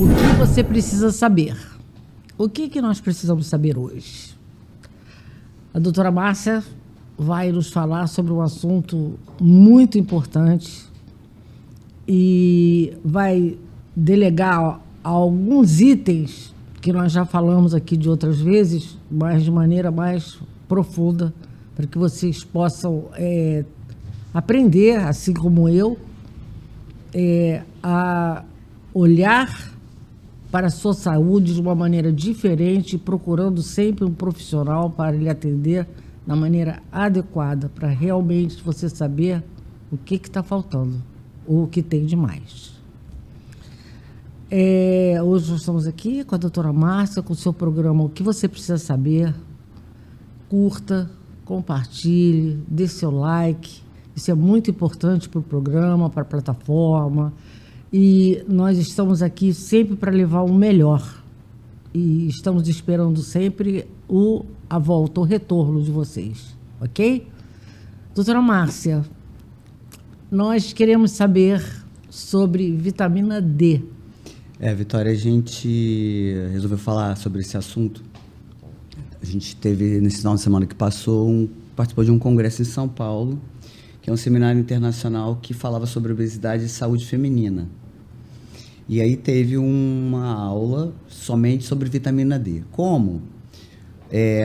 O que você precisa saber? O que nós precisamos saber hoje? A doutora Márcia vai nos falar sobre um assunto muito importante e vai delegar alguns itens que nós já falamos aqui de outras vezes, mas de maneira mais profunda, para que vocês possam aprender, assim como eu, a olhar para a sua saúde de uma maneira diferente, procurando sempre um profissional para lhe atender da maneira adequada, para realmente você saber o que está faltando, ou o que tem de mais. Hoje nós estamos aqui com a doutora Márcia, com o seu programa O que Você Precisa Saber. Curta, compartilhe, dê seu like. Isso é muito importante para o programa, para a plataforma. E nós estamos aqui sempre para levar o melhor. E estamos esperando sempre a volta, o retorno de vocês. Ok? Doutora Márcia, nós queremos saber sobre vitamina D. Vitória, a gente resolveu falar sobre esse assunto. A gente teve, nesse final de semana que passou, participou de um congresso em São Paulo, que é um seminário internacional que falava sobre obesidade e saúde feminina. E aí teve uma aula somente sobre vitamina D. Como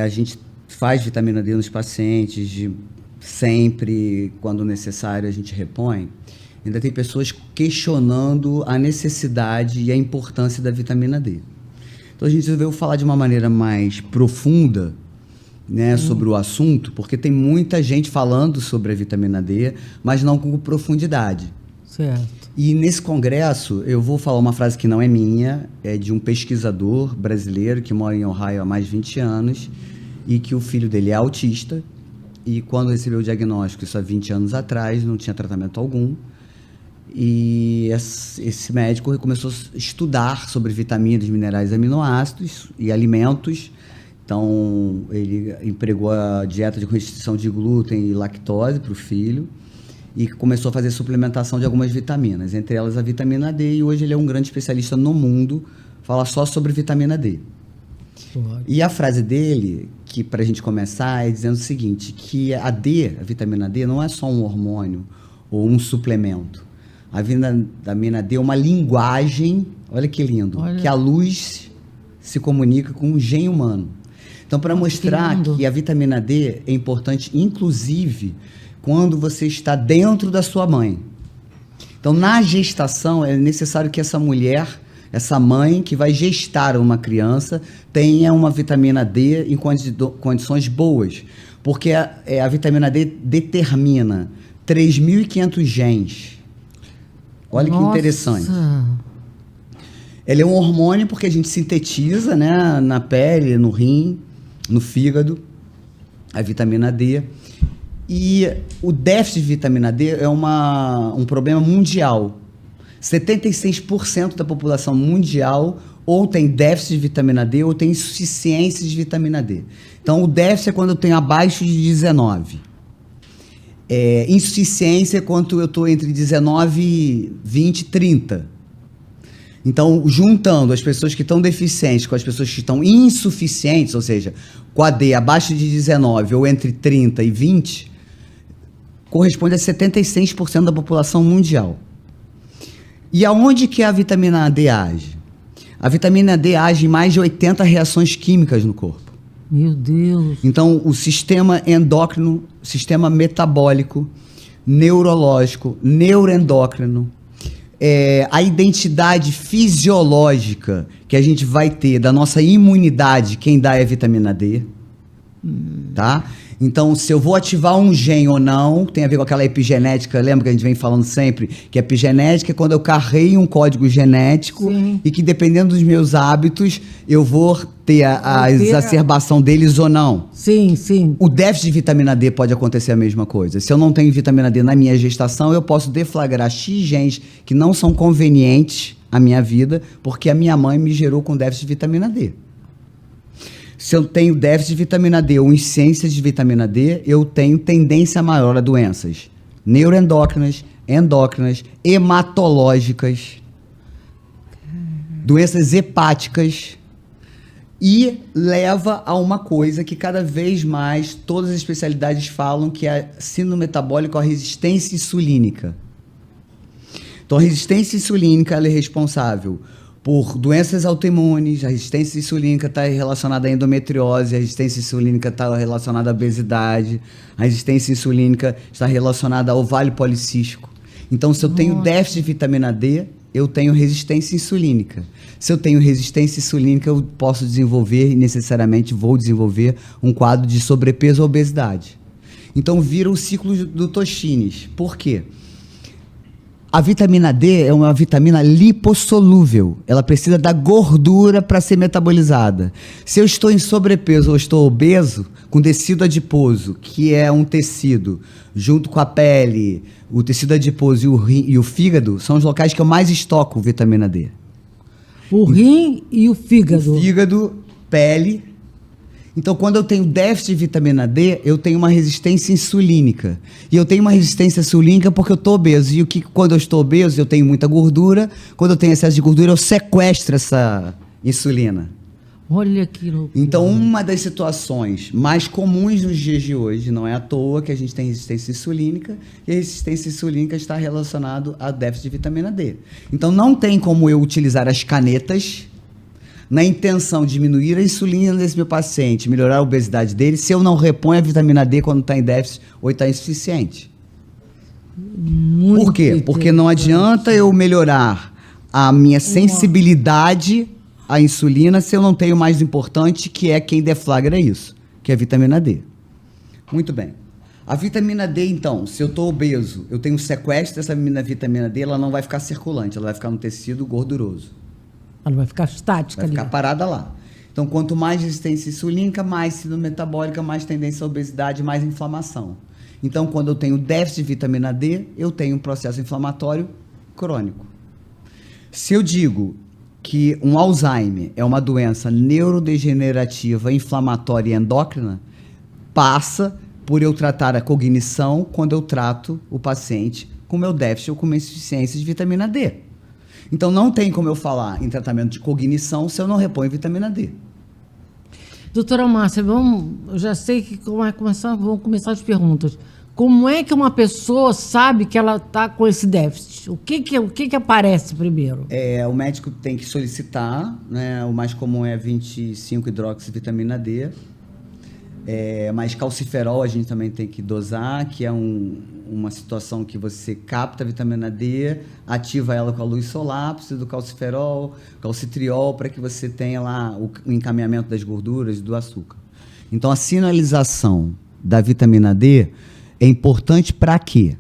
a gente faz vitamina D nos pacientes, sempre, quando necessário, a gente repõe, ainda tem pessoas questionando a necessidade e a importância da vitamina D. Então a gente resolveu falar de uma maneira mais profunda, né, sobre o assunto, porque tem muita gente falando sobre a vitamina D, mas não com profundidade. Certo. E nesse congresso, eu vou falar uma frase que não é minha, é de um pesquisador brasileiro que mora em Ohio há mais de 20 anos e que o filho dele é autista e quando recebeu o diagnóstico, isso há 20 anos atrás, não tinha tratamento algum, e esse médico começou a estudar sobre vitaminas, minerais, aminoácidos e alimentos. Então, ele empregou a dieta de restrição de glúten e lactose para o filho e começou a fazer suplementação de algumas vitaminas, entre elas a vitamina D, e hoje ele é um grande especialista no mundo, fala só sobre vitamina D. Claro. E a frase dele, que para a gente começar, é dizendo o seguinte, que a vitamina D, não é só um hormônio ou um suplemento. A vitamina D é uma linguagem, olha que lindo, que a luz se comunica com o gene humano. Então, para mostrar que a vitamina D é importante, inclusive, quando você está dentro da sua mãe. Então, na gestação, é necessário que essa mulher, essa mãe que vai gestar uma criança, tenha uma vitamina D em condições boas. Porque a vitamina D determina 3.500 genes. Olha que interessante. Ele é um hormônio porque a gente sintetiza, né, na pele, no rim, no fígado, a vitamina D. E o déficit de vitamina D é um problema mundial. 76% da população mundial ou tem déficit de vitamina D ou tem insuficiência de vitamina D. Então, o déficit é quando eu tenho abaixo de 19. Insuficiência é quando eu estou entre 19, 20 e 30. Então, juntando as pessoas que estão deficientes com as pessoas que estão insuficientes, ou seja, com a D abaixo de 19 ou entre 30 e 20, corresponde a 76% da população mundial. E aonde que a vitamina D age? A vitamina D age em mais de 80 reações químicas no corpo. Meu Deus! Então, o sistema endócrino, sistema metabólico, neurológico, neuroendócrino, a identidade fisiológica que a gente vai ter da nossa imunidade, quem dá é a vitamina D, tá? Então, se eu vou ativar um gene ou não, tem a ver com aquela epigenética, lembra que a gente vem falando sempre? Que a epigenética é quando eu carrego um código genético. Sim. E que dependendo dos meus hábitos, eu vou ter a exacerbação deles ou não. Sim, sim. O déficit de vitamina D pode acontecer a mesma coisa. Se eu não tenho vitamina D na minha gestação, eu posso deflagrar X genes que não são convenientes à minha vida, porque a minha mãe me gerou com déficit de vitamina D. Se eu tenho déficit de vitamina D ou insuficiência de vitamina D, eu tenho tendência maior a doenças neuroendócrinas, endócrinas, hematológicas. doenças hepáticas, e leva a uma coisa que cada vez mais todas as especialidades falam, que é a síndrome metabólica ou a resistência insulínica. Então, a resistência insulínica ela é responsável por doenças autoimunes, a resistência insulínica está relacionada à endometriose, a resistência insulínica está relacionada à obesidade, a resistência insulínica está relacionada ao ovário policístico. Então, se eu tenho déficit de vitamina D, eu tenho resistência insulínica. Se eu tenho resistência insulínica, eu posso desenvolver, e necessariamente vou desenvolver, um quadro de sobrepeso ou obesidade. Então, vira o ciclo do Toshines. Por quê? A vitamina D é uma vitamina lipossolúvel. Ela precisa da gordura para ser metabolizada. Se eu estou em sobrepeso ou estou obeso, com tecido adiposo, que é um tecido, junto com a pele, o tecido adiposo e o fígado, são os locais que eu mais estoco vitamina D. O rim e o fígado. O fígado, pele. Então, quando eu tenho déficit de vitamina D, eu tenho uma resistência insulínica. E eu tenho uma resistência insulínica porque eu estou obeso. E quando eu estou obeso, eu tenho muita gordura. Quando eu tenho excesso de gordura, eu sequestro essa insulina. Olha que loucura. Então, uma das situações mais comuns nos dias de hoje, não é à toa que a gente tem resistência insulínica, e a resistência insulínica está relacionada a déficit de vitamina D. Então, não tem como eu utilizar as canetas na intenção de diminuir a insulina desse meu paciente, melhorar a obesidade dele, se eu não reponho a vitamina D quando está em déficit ou está insuficiente. Por quê? Porque não adianta eu melhorar a minha sensibilidade à insulina se eu não tenho o mais importante, que é quem deflagra isso, que é a vitamina D. Muito bem. A vitamina D, então, se eu estou obeso, eu tenho sequestro dessa vitamina D, ela não vai ficar circulante, ela vai ficar no tecido gorduroso. Ela vai ficar estática ali. Vai ficar parada lá. Então, quanto mais resistência insulínica, mais síndrome metabólica, mais tendência à obesidade, mais inflamação. Então, quando eu tenho déficit de vitamina D, eu tenho um processo inflamatório crônico. Se eu digo que um Alzheimer é uma doença neurodegenerativa, inflamatória e endócrina, passa por eu tratar a cognição quando eu trato o paciente com meu déficit ou com minha insuficiência de vitamina D. Então, não tem como eu falar em tratamento de cognição se eu não reponho vitamina D. Doutora Márcia, eu já sei que vão começar as perguntas. Como é que uma pessoa sabe que ela está com esse déficit? O que aparece primeiro? O médico tem que solicitar, né? O mais comum é 25-hidroxivitamina D. Mas calciferol a gente também tem que dosar, que é uma situação que você capta a vitamina D, ativa ela com a luz solar, precisa do calciferol, calcitriol, para que você tenha lá o encaminhamento das gorduras e do açúcar. Então, a sinalização da vitamina D é importante para quê?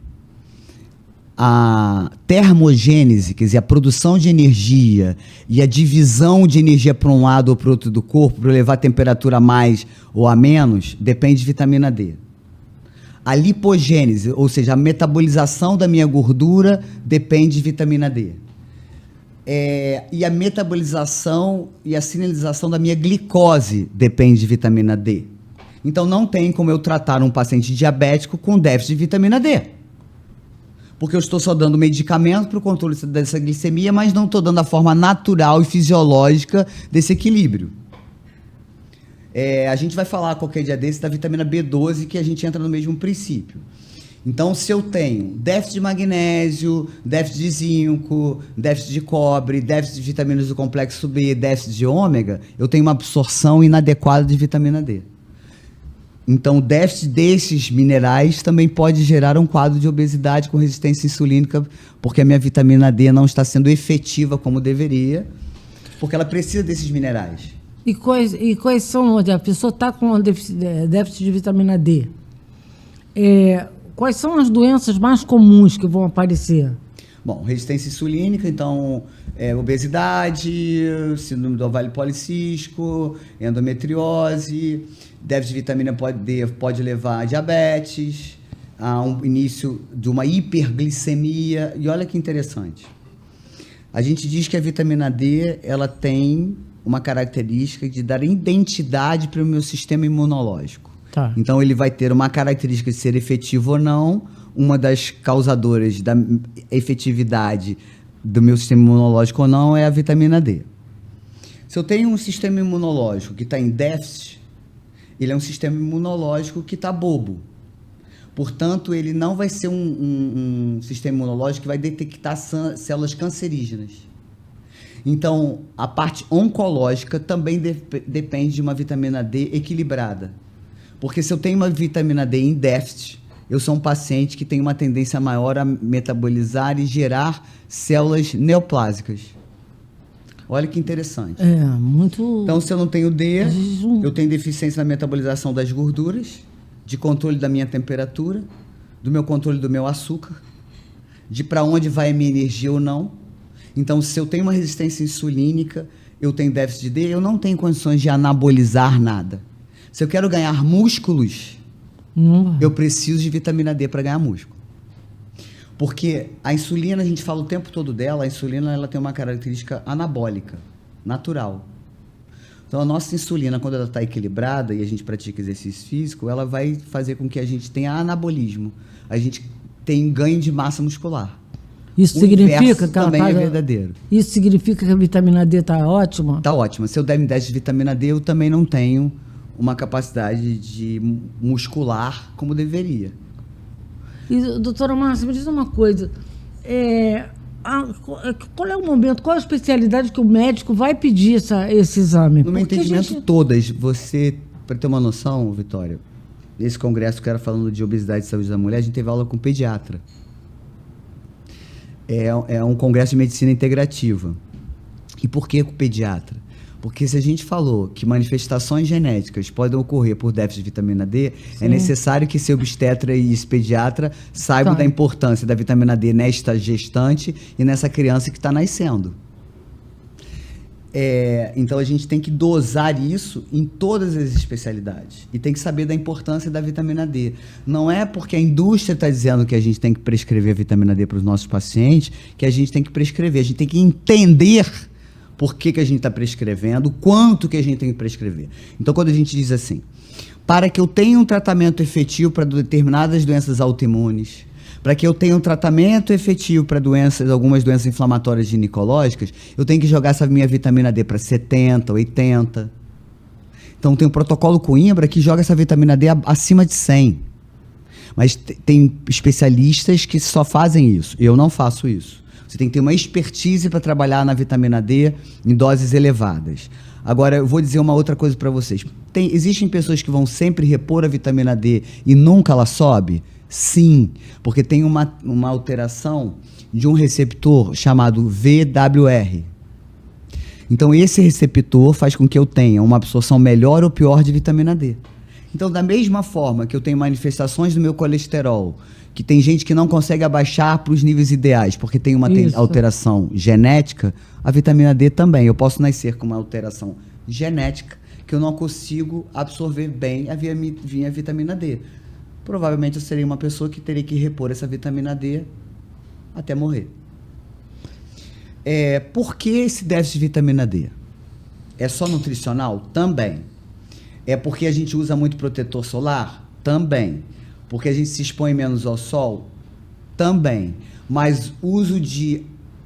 A termogênese, quer dizer, a produção de energia e a divisão de energia para um lado ou para o outro do corpo, para levar a temperatura a mais ou a menos, depende de vitamina D. A lipogênese, ou seja, a metabolização da minha gordura, depende de vitamina D. E a metabolização e a sinalização da minha glicose depende de vitamina D. Então, não tem como eu tratar um paciente diabético com déficit de vitamina D. Porque eu estou só dando medicamento para o controle dessa glicemia, mas não estou dando a forma natural e fisiológica desse equilíbrio. A gente vai falar qualquer dia desse da vitamina B12, que a gente entra no mesmo princípio. Então, se eu tenho déficit de magnésio, déficit de zinco, déficit de cobre, déficit de vitaminas do complexo B, déficit de ômega, eu tenho uma absorção inadequada de vitamina D. Então, o déficit desses minerais também pode gerar um quadro de obesidade com resistência insulínica, porque a minha vitamina D não está sendo efetiva como deveria, porque ela precisa desses minerais. E quais são, a pessoa está com déficit de vitamina D, quais são as doenças mais comuns que vão aparecer? Bom, resistência insulínica, então, obesidade, síndrome do ovário policístico, endometriose, déficit de vitamina D pode levar a diabetes, a um início de uma hiperglicemia. E olha que interessante. A gente diz que a vitamina D ela tem uma característica de dar identidade para o meu sistema imunológico. Tá. Então, ele vai ter uma característica de ser efetivo ou não. Uma das causadoras da efetividade do meu sistema imunológico ou não é a vitamina D. Se eu tenho um sistema imunológico que está em déficit, ele é um sistema imunológico que está bobo. Portanto, ele não vai ser um sistema imunológico que vai detectar células cancerígenas. Então, a parte oncológica também depende de uma vitamina D equilibrada. Porque se eu tenho uma vitamina D em déficit, eu sou um paciente que tem uma tendência maior a metabolizar e gerar células neoplásicas. Olha que interessante. Muito... Então, se eu não tenho D, eu tenho deficiência na metabolização das gorduras, de controle da minha temperatura, do meu controle do meu açúcar, de para onde vai a minha energia ou não. Então, se eu tenho uma resistência insulínica, eu tenho déficit de D, eu não tenho condições de anabolizar nada. Se eu quero ganhar músculos, eu preciso de vitamina D para ganhar músculo. Porque a insulina, a gente fala o tempo todo dela, a insulina ela tem uma característica anabólica, natural. Então, a nossa insulina, quando ela está equilibrada e a gente pratica exercício físico, ela vai fazer com que a gente tenha anabolismo. A gente tem ganho de massa muscular. Isso significa que ela também é verdadeiro. Isso significa que a vitamina D está ótima? Está ótima. Se eu der déficit de vitamina D, eu também não tenho uma capacidade de muscular como deveria. E, doutora Márcia, me diz uma coisa. Qual é o momento, qual é a especialidade que o médico vai pedir esse exame? No meu entendimento, todas. Você, para ter uma noção, Vitória, nesse congresso que era falando de obesidade e saúde da mulher, a gente teve aula com pediatra. É um congresso de medicina integrativa. E por que com pediatra? Porque se a gente falou que manifestações genéticas podem ocorrer por déficit de vitamina D, sim, é necessário que esse obstetra e esse pediatra saibam da importância da vitamina D nesta gestante e nessa criança que está nascendo. Então a gente tem que dosar isso em todas as especialidades e tem que saber da importância da vitamina D. Não é porque a indústria está dizendo que a gente tem que prescrever a vitamina D para os nossos pacientes que a gente tem que prescrever. A gente tem que entender por que a gente está prescrevendo, quanto que a gente tem que prescrever. Então, quando a gente diz assim, para que eu tenha um tratamento efetivo para determinadas doenças autoimunes, para que eu tenha um tratamento efetivo para algumas doenças inflamatórias ginecológicas, eu tenho que jogar essa minha vitamina D para 70, 80. Então, tem um protocolo Coimbra que joga essa vitamina D acima de 100. Mas tem especialistas que só fazem isso. Eu não faço isso. Você tem que ter uma expertise para trabalhar na vitamina D em doses elevadas. Agora, eu vou dizer uma outra coisa para vocês. Existem pessoas que vão sempre repor a vitamina D e nunca ela sobe? Sim, porque tem uma alteração de um receptor chamado VWR. Então, esse receptor faz com que eu tenha uma absorção melhor ou pior de vitamina D. Então, da mesma forma que eu tenho manifestações do meu colesterol, que tem gente que não consegue abaixar para os níveis ideais, porque tem uma alteração genética, a vitamina D também. Eu posso nascer com uma alteração genética que eu não consigo absorver bem a minha vitamina D. Provavelmente eu seria uma pessoa que teria que repor essa vitamina D até morrer. Por que esse déficit de vitamina D? É só nutricional? Também. É porque a gente usa muito protetor solar? Também. Porque a gente se expõe menos ao sol? Também. Mas uso de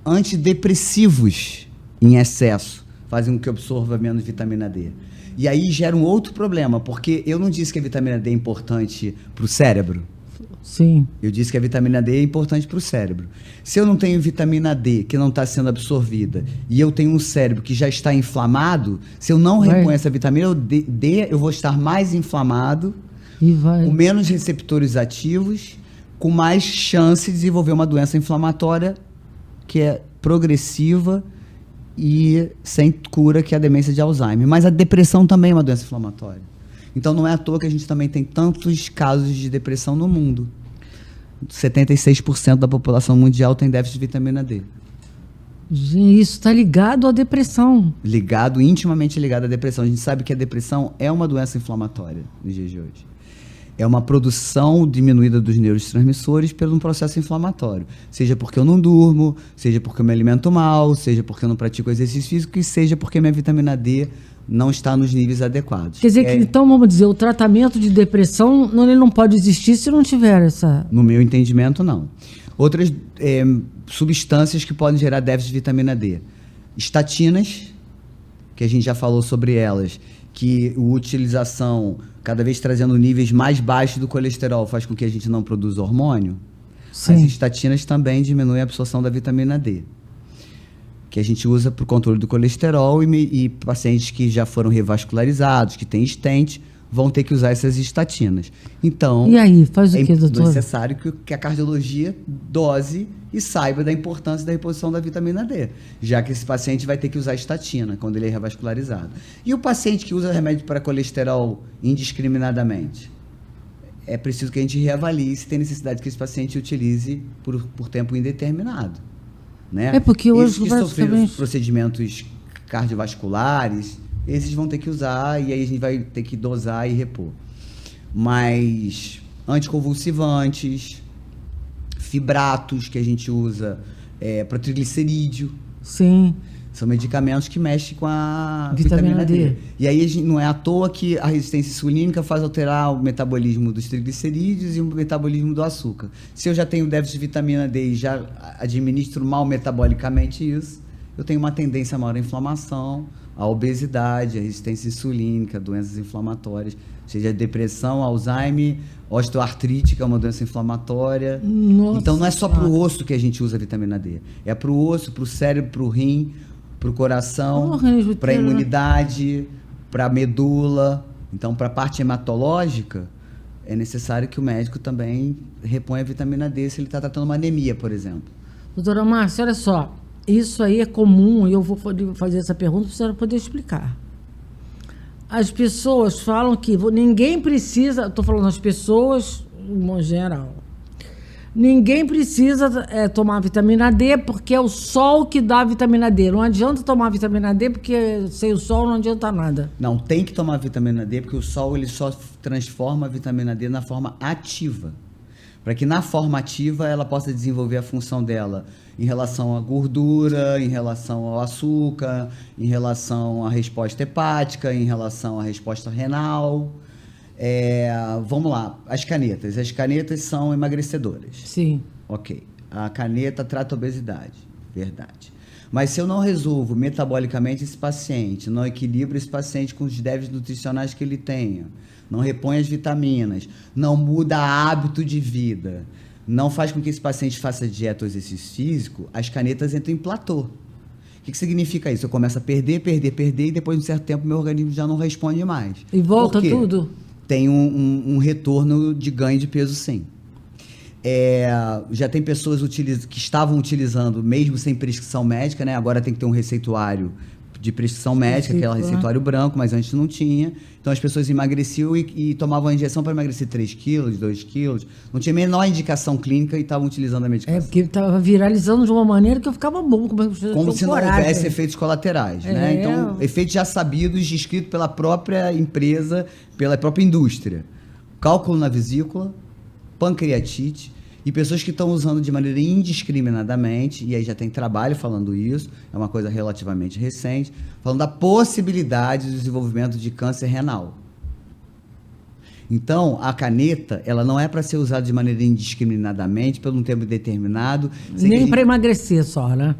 antidepressivos em excesso fazem com que eu absorva menos vitamina D. E aí gera um outro problema, porque eu não disse que a vitamina D é importante para o cérebro. Sim. Eu disse que a vitamina D é importante para o cérebro. Se eu não tenho vitamina D que não está sendo absorvida e eu tenho um cérebro que já está inflamado, se eu não reponho essa vitamina D, eu vou estar mais inflamado, com menos receptores ativos, com mais chance de desenvolver uma doença inflamatória que é progressiva e sem cura, que é a demência de Alzheimer. Mas a depressão também é uma doença inflamatória. Então não é à toa que a gente também tem tantos casos de depressão no mundo. 76% da população mundial tem déficit de vitamina D. Isso está ligado à depressão. Intimamente ligado à depressão. A gente sabe que a depressão é uma doença inflamatória nos dias de hoje. É uma produção diminuída dos neurotransmissores pelo um processo inflamatório. Seja porque eu não durmo, seja porque eu me alimento mal, seja porque eu não pratico exercício físico e seja porque minha vitamina D não está nos níveis adequados. Quer dizer que, então, vamos dizer, o tratamento de depressão ele não pode existir se não tiver essa... No meu entendimento, não. Outras substâncias que podem gerar déficit de vitamina D. Estatinas, que a gente já falou sobre elas, que a utilização, cada vez trazendo níveis mais baixos do colesterol, faz com que a gente não produza hormônio, Sim. as estatinas também diminuem a absorção da vitamina D, que a gente usa para o controle do colesterol, e pacientes que já foram revascularizados, que têm stent, vão ter que usar essas estatinas. Então, E aí, faz o é quê, doutor? necessário que a cardiologia dose e saiba da importância da reposição da vitamina D, já que esse paciente vai ter que usar estatina quando ele é revascularizado. E o paciente que usa remédio para colesterol indiscriminadamente? É preciso que a gente reavalie se tem necessidade que esse paciente utilize por tempo indeterminado. Né? É porque hoje esses que sofreram basicamente- procedimentos cardiovasculares, esses vão ter que usar, e aí a gente vai ter que dosar e repor. Mas anticonvulsivantes, fibratos que a gente usa para triglicerídeo, Sim. são medicamentos que mexem com a Vitamina vitamina D. D. E aí não é à toa que a resistência insulínica faz alterar o metabolismo dos triglicerídeos e o metabolismo do açúcar. Se eu já tenho déficit de vitamina D e já administro mal metabolicamente isso, eu tenho uma tendência maior à inflamação, à obesidade, à resistência insulínica, doenças inflamatórias, seja depressão, Alzheimer, osteoartrite, que é uma doença inflamatória. Nossa Então não é só para o Senhora. osso que a gente usa a vitamina D. É para o osso, para o cérebro, para o rim, para o O coração, organismo para a inteiro, né? imunidade, para a medula. Então, para a parte hematológica, é necessário que o médico também reponha a vitamina D se ele está tratando uma anemia, por exemplo. Doutora Márcia, olha só, isso aí é comum e eu vou fazer essa pergunta para a senhora poder explicar. As pessoas falam que ninguém precisa, estou falando as pessoas, em geral, ninguém precisa tomar vitamina D porque é o sol que dá a vitamina D. Não adianta tomar vitamina D porque sem o sol não adianta nada. Não, tem que tomar vitamina D, porque o sol ele só transforma a vitamina D na forma ativa. Para que na forma ativa ela possa desenvolver a função dela em relação à gordura, em relação ao açúcar, em relação à resposta hepática, em relação à resposta renal. Vamos lá, as canetas. As canetas são emagrecedoras. Sim. Ok. A caneta trata a obesidade. Verdade. Mas se eu não resolvo metabolicamente esse paciente, não equilibro esse paciente com os déficits nutricionais que ele tenha, não repõe as vitaminas, não muda hábito de vida, não faz com que esse paciente faça dieta ou exercício físico, as canetas entram em platô. O que significa isso? Eu começo a perder, e depois de um certo tempo meu organismo já não responde mais. E volta Por quê? tudo? Tem um retorno de ganho de peso, sim. Já tem pessoas que estavam utilizando, mesmo sem prescrição médica, né? Agora tem que ter um receituário de prescrição médica, que é o receituário branco, mas antes não tinha. Então as pessoas emagreciam e tomavam a injeção para emagrecer 3 quilos, 2 quilos. Não tinha a menor indicação clínica e estavam utilizando a medicação. Porque estava viralizando de uma maneira que eu ficava bom. Como se não houvesse efeitos colaterais, né? Então, efeitos já sabidos, descritos pela própria empresa, pela própria indústria. Cálculo na vesícula, pancreatite, e pessoas que estão usando de maneira indiscriminadamente, e aí já tem trabalho falando isso, é uma coisa relativamente recente, falando da possibilidade do desenvolvimento de câncer renal. Então, a caneta, ela não é para ser usada de maneira indiscriminadamente, por um tempo determinado. Nem para emagrecer só, né?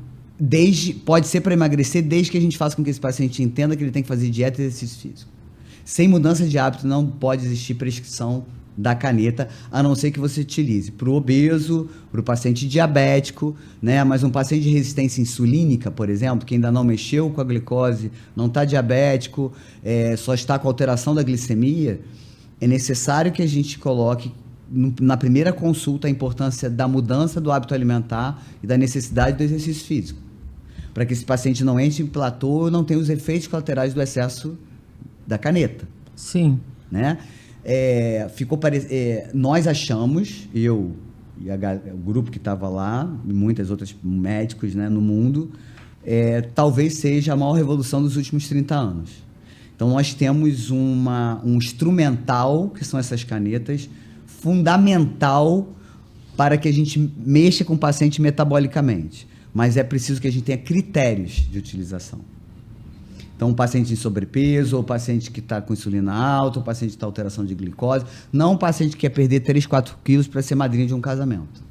Pode ser para emagrecer, desde que a gente faça com que esse paciente entenda que ele tem que fazer dieta e exercício físico. Sem mudança de hábito, não pode existir prescrição da caneta, a não ser que você utilize para o obeso, para o paciente diabético, né? Mas um paciente de resistência insulínica, por exemplo, que ainda não mexeu com a glicose, não está diabético, só está com alteração da glicemia, é necessário que a gente coloque na primeira consulta a importância da mudança do hábito alimentar e da necessidade do exercício físico, para que esse paciente não entre em platô e não tenha os efeitos colaterais do excesso da caneta. Sim. Né? Nós achamos, eu e o grupo que estava lá, e muitas outras médicos, né, no mundo, talvez seja a maior revolução dos últimos 30 anos. Então nós temos um instrumental, que são essas canetas, fundamental para que a gente mexa com o paciente metabolicamente. Mas é preciso que a gente tenha critérios de utilização. Então, um paciente em sobrepeso, ou paciente que está com insulina alta, ou paciente que está com alteração de glicose, não um paciente que quer perder 3, 4 quilos para ser madrinha de um casamento.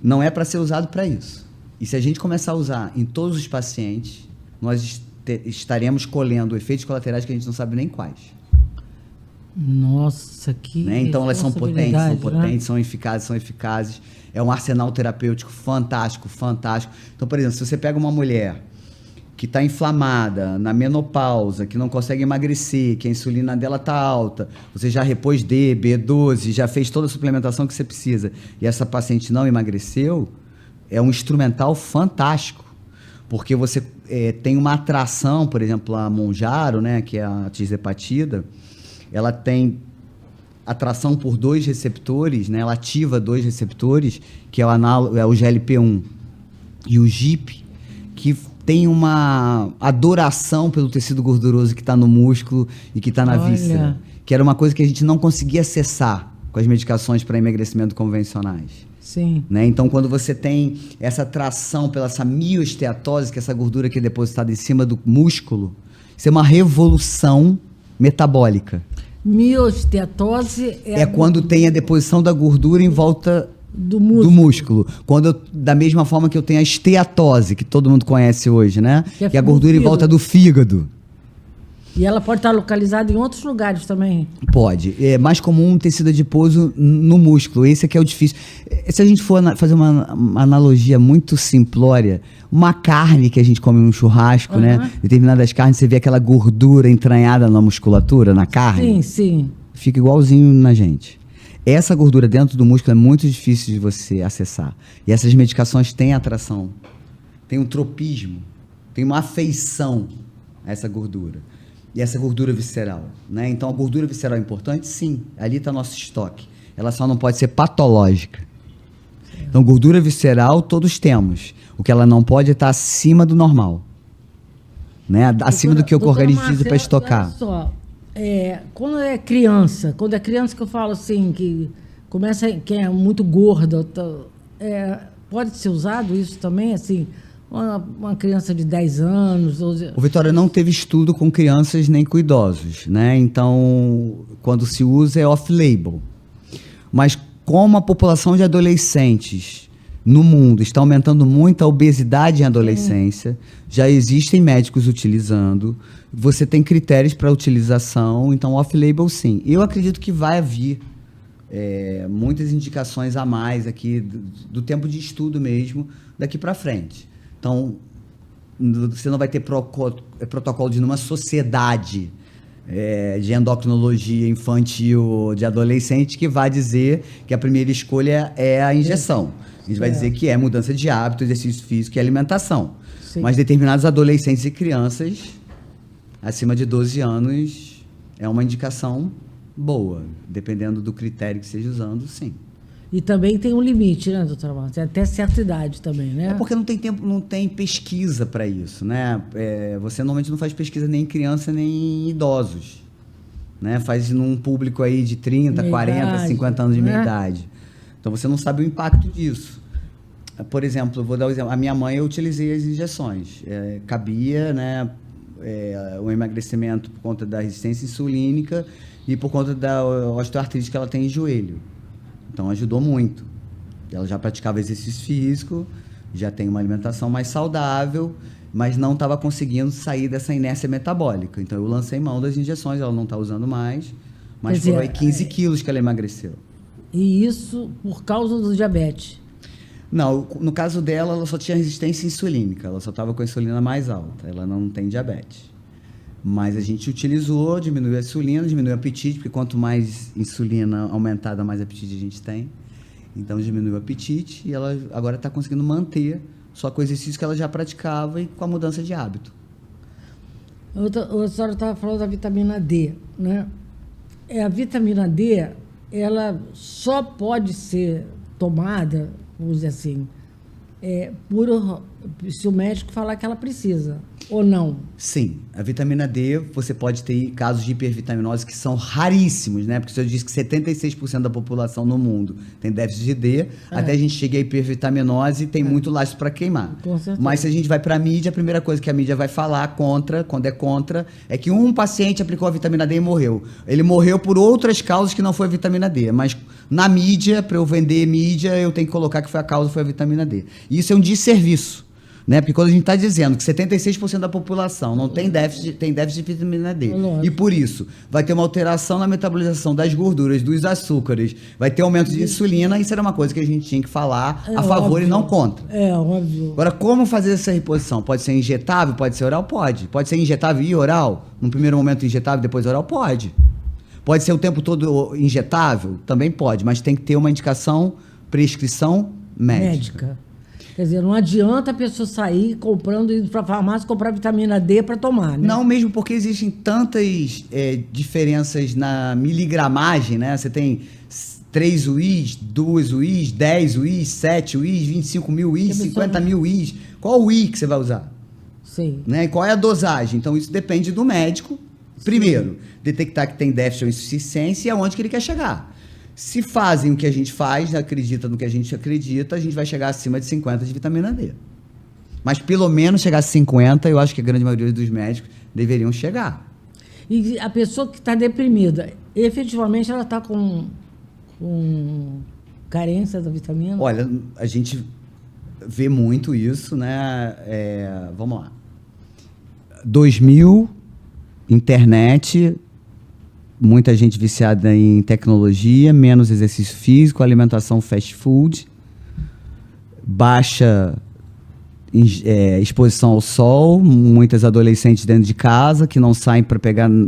Não é para ser usado para isso. E se a gente começar a usar em todos os pacientes, nós estaremos colhendo efeitos colaterais que a gente não sabe nem quais. Nossa, que Né? Então elas são potentes, né? são eficazes. É um arsenal terapêutico fantástico. Então, por exemplo, se você pega uma mulher que está inflamada, na menopausa, que não consegue emagrecer, que a insulina dela está alta, você já repôs D, B12, já fez toda a suplementação que você precisa, e essa paciente não emagreceu, é um instrumental fantástico, porque você tem uma atração, por exemplo, a Mounjaro, né, que é a tirzepatida, ela tem atração por 2 receptores, né, ela ativa 2 receptores, que é o GLP-1 e o GIP, que tem uma adoração pelo tecido gorduroso que está no músculo e que está na víscera, que era uma coisa que a gente não conseguia acessar com as medicações para emagrecimento convencionais. Sim. Né? Então, quando você tem essa atração pela essa miosteatose, que é essa gordura que é depositada em cima do músculo, isso é uma revolução metabólica. Miosteatose é quando tem a deposição da gordura em volta do músculo. Da mesma forma que eu tenho a esteatose, que todo mundo conhece hoje, né? Que é a gordura em volta do fígado. E ela pode estar localizada em outros lugares também? Pode. É mais comum tecido adiposo no músculo. Esse aqui é o difícil. Se a gente for fazer uma analogia muito simplória, uma carne que a gente come num churrasco, né? Determinadas carnes, você vê aquela gordura entranhada na musculatura, na carne. Sim, sim. Fica igualzinho na gente. Essa gordura dentro do músculo é muito difícil de você acessar. E essas medicações têm atração, tem um tropismo, tem uma afeição a essa gordura. E essa gordura visceral, né? Então, a gordura visceral é importante? Sim. Ali está nosso estoque. Ela só não pode ser patológica. Então, gordura visceral todos temos. O que ela não pode é estar acima do normal. Né? Acima do que o organismo precisa para estocar. Olha só. Quando é criança que eu falo assim, que que é muito gorda, pode ser usado isso também, assim, uma criança de 10 anos... O Vitória não teve estudo com crianças nem com idosos, né? Então, quando se usa é off-label. Mas como a população de adolescentes no mundo está aumentando muito a obesidade em adolescência, já existem médicos utilizando, você tem critérios para utilização, então off-label sim. Eu acredito que vai vir muitas indicações a mais aqui, do tempo de estudo mesmo, daqui para frente. Então, você não vai ter protocolo de numa sociedade de endocrinologia infantil de adolescente que vai dizer que a primeira escolha é a injeção. A gente vai dizer que é mudança de hábito, exercício físico e alimentação. Sim. Mas determinados adolescentes e crianças acima de 12 anos é uma indicação boa, dependendo do critério que esteja usando, sim. E também tem um limite, né, doutora Marta? Até certa idade também, né? É porque não tem tempo, não tem pesquisa para isso, né? Você normalmente não faz pesquisa nem em criança nem em idosos, né? Faz num público aí de 30, meia 40, idade, 50 anos de meia idade. Então você não sabe o impacto disso. Por exemplo, eu vou dar um exemplo. A minha mãe, eu utilizei as injeções. Cabia, né? O emagrecimento por conta da resistência insulínica e por conta da osteoartrite que ela tem em joelho. Então ajudou muito. Ela já praticava exercício físico, já tem uma alimentação mais saudável, mas não estava conseguindo sair dessa inércia metabólica. Então eu lancei mão das injeções, ela não está usando mais, mas foram aí 15 quilos que ela emagreceu. E isso por causa do diabetes? Não, no caso dela, ela só tinha resistência insulínica, ela só estava com a insulina mais alta, ela não tem diabetes. Mas a gente utilizou, diminuiu a insulina, diminuiu o apetite, porque quanto mais insulina aumentada, mais apetite a gente tem. Então diminuiu o apetite e ela agora está conseguindo manter só com o exercício que ela já praticava e com a mudança de hábito. A senhora estava falando da vitamina D, né? A vitamina D, ela só pode ser tomada, vamos dizer assim, se o médico falar que ela precisa, ou não? Sim, a vitamina D, você pode ter casos de hipervitaminose que são raríssimos, né? Porque você disse que 76% da população no mundo tem déficit de D, até a gente chegar a hipervitaminose, tem muito lastro para queimar. Com certeza. Mas se a gente vai para a mídia, a primeira coisa que a mídia vai falar quando é contra, é que um paciente aplicou a vitamina D e morreu. Ele morreu por outras causas que não foi a vitamina D, mas na mídia, para eu vender mídia, eu tenho que colocar que foi a causa, foi a vitamina D. E isso é um desserviço. Né? Porque quando a gente está dizendo que 76% da população não tem déficit de vitamina D, e por isso vai ter uma alteração na metabolização das gorduras, dos açúcares, vai ter aumento de insulina, isso era uma coisa que a gente tinha que falar a favor óbvio. E não contra. É óbvio. Agora, como fazer essa reposição? Pode ser injetável, pode ser oral? Pode. Pode ser injetável e oral? No primeiro momento injetável, depois oral? Pode. Pode ser o tempo todo injetável? Também pode, mas tem que ter uma indicação, prescrição médica. Quer dizer, não adianta a pessoa sair comprando, indo para a farmácia comprar vitamina D para tomar, né? Não, mesmo porque existem tantas diferenças na miligramagem, né? Você tem 3 UIs, 2 UIs, 10 UIs, 7 UIs, 25 mil UIs, 50 mil UIs. Qual UI que você vai usar? Sim. Né? E qual é a dosagem? Então, isso depende do médico. Primeiro, detectar que tem déficit ou insuficiência e aonde que ele quer chegar. Se fazem o que a gente faz, acredita no que a gente acredita, a gente vai chegar acima de 50 de vitamina D. Mas pelo menos chegar a 50, eu acho que a grande maioria dos médicos deveriam chegar. E a pessoa que está deprimida, efetivamente ela está com carência da vitamina? Olha, a gente vê muito isso, né? Vamos lá. 2000, internet, muita gente viciada em tecnologia, menos exercício físico, alimentação fast food, baixa exposição ao sol, muitas adolescentes dentro de casa que não saem para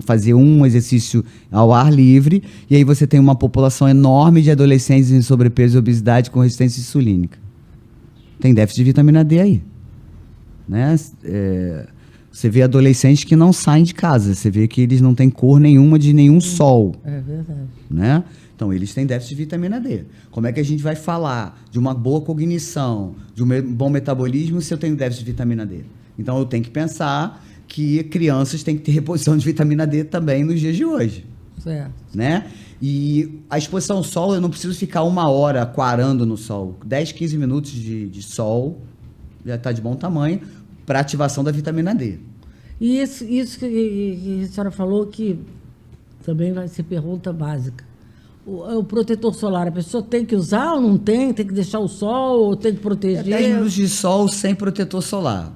fazer um exercício ao ar livre, e aí você tem uma população enorme de adolescentes em sobrepeso e obesidade com resistência insulínica. Tem déficit de vitamina D aí. Né? Você vê adolescentes que não saem de casa, você vê que eles não têm cor nenhuma de nenhum sol. É verdade. Né? Então, eles têm déficit de vitamina D. Como é que a gente vai falar de uma boa cognição, de um bom metabolismo, se eu tenho déficit de vitamina D? Então, eu tenho que pensar que crianças têm que ter reposição de vitamina D também nos dias de hoje. Certo. Né? E a exposição ao sol, eu não preciso ficar 1 hora quarando no sol. 10, 15 minutos de sol já está de bom tamanho para ativação da vitamina D. E isso que a senhora falou, que também vai ser pergunta básica. O protetor solar, a pessoa tem que usar ou não tem? Tem que deixar o sol ou tem que proteger? 10 minutos de sol sem protetor solar.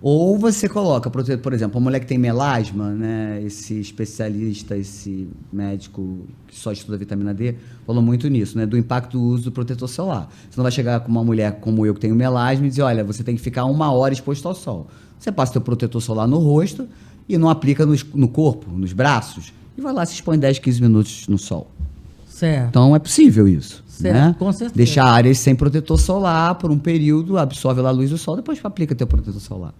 Ou você coloca, por exemplo, a mulher que tem melasma, né, esse especialista, esse médico que só estuda vitamina D, falou muito nisso, né, do impacto do uso do protetor solar. Você não vai chegar com uma mulher como eu que tenho melasma e dizer, olha, você tem que ficar 1 hora exposto ao sol. Você passa seu protetor solar no rosto e não aplica no corpo, nos braços, e vai lá, se expõe 10, 15 minutos no sol. Certo. Então é possível isso. Certo, né? com certeza. Deixar áreas sem protetor solar por um período, absorve lá a luz do sol, depois aplica teu protetor solar.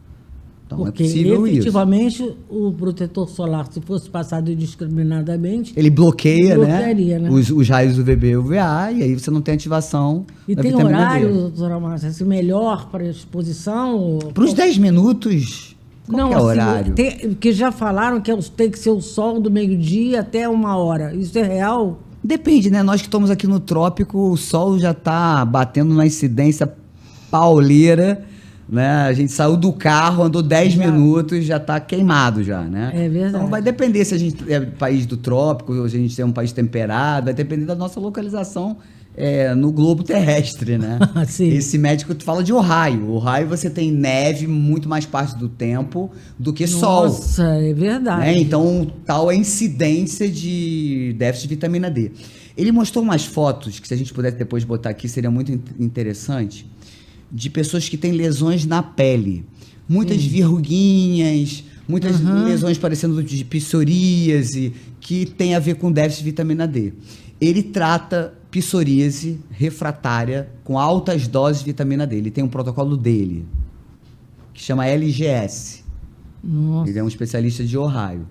Então porque é possível efetivamente isso. o protetor solar, se fosse passado indiscriminadamente, Ele bloqueia, bloquearia, né? os raios UVB e UVA, e aí você não tem ativação e da tem vitamina horário, D. doutora Márcia, assim, melhor para exposição? Para os 10 minutos, qual que é o horário? Porque já falaram que tem que ser o sol do meio-dia até 1 hora. Isso é real? Depende, né? Nós que estamos aqui no trópico, o sol já está batendo na incidência pauleira, né? A gente saiu do carro, andou 10 minutos, já está queimado já, né? É verdade. Então vai depender se a gente é país do trópico, ou se a gente é um país temperado, vai depender da nossa localização no globo terrestre, né? Sim. Esse médico fala de Ohio. Ohio você tem neve muito mais parte do tempo do que sol. Nossa, é verdade. Né? Então, tal a incidência de déficit de vitamina D. Ele mostrou umas fotos, que se a gente pudesse depois botar aqui, seria muito interessante, de pessoas que têm lesões na pele. Muitas verruguinhas, muitas lesões parecendo de psoríase, que tem a ver com déficit de vitamina D. Ele trata psoríase refratária com altas doses de vitamina D. Ele tem um protocolo dele, que chama LGS. Nossa. Ele é um especialista de Ohio.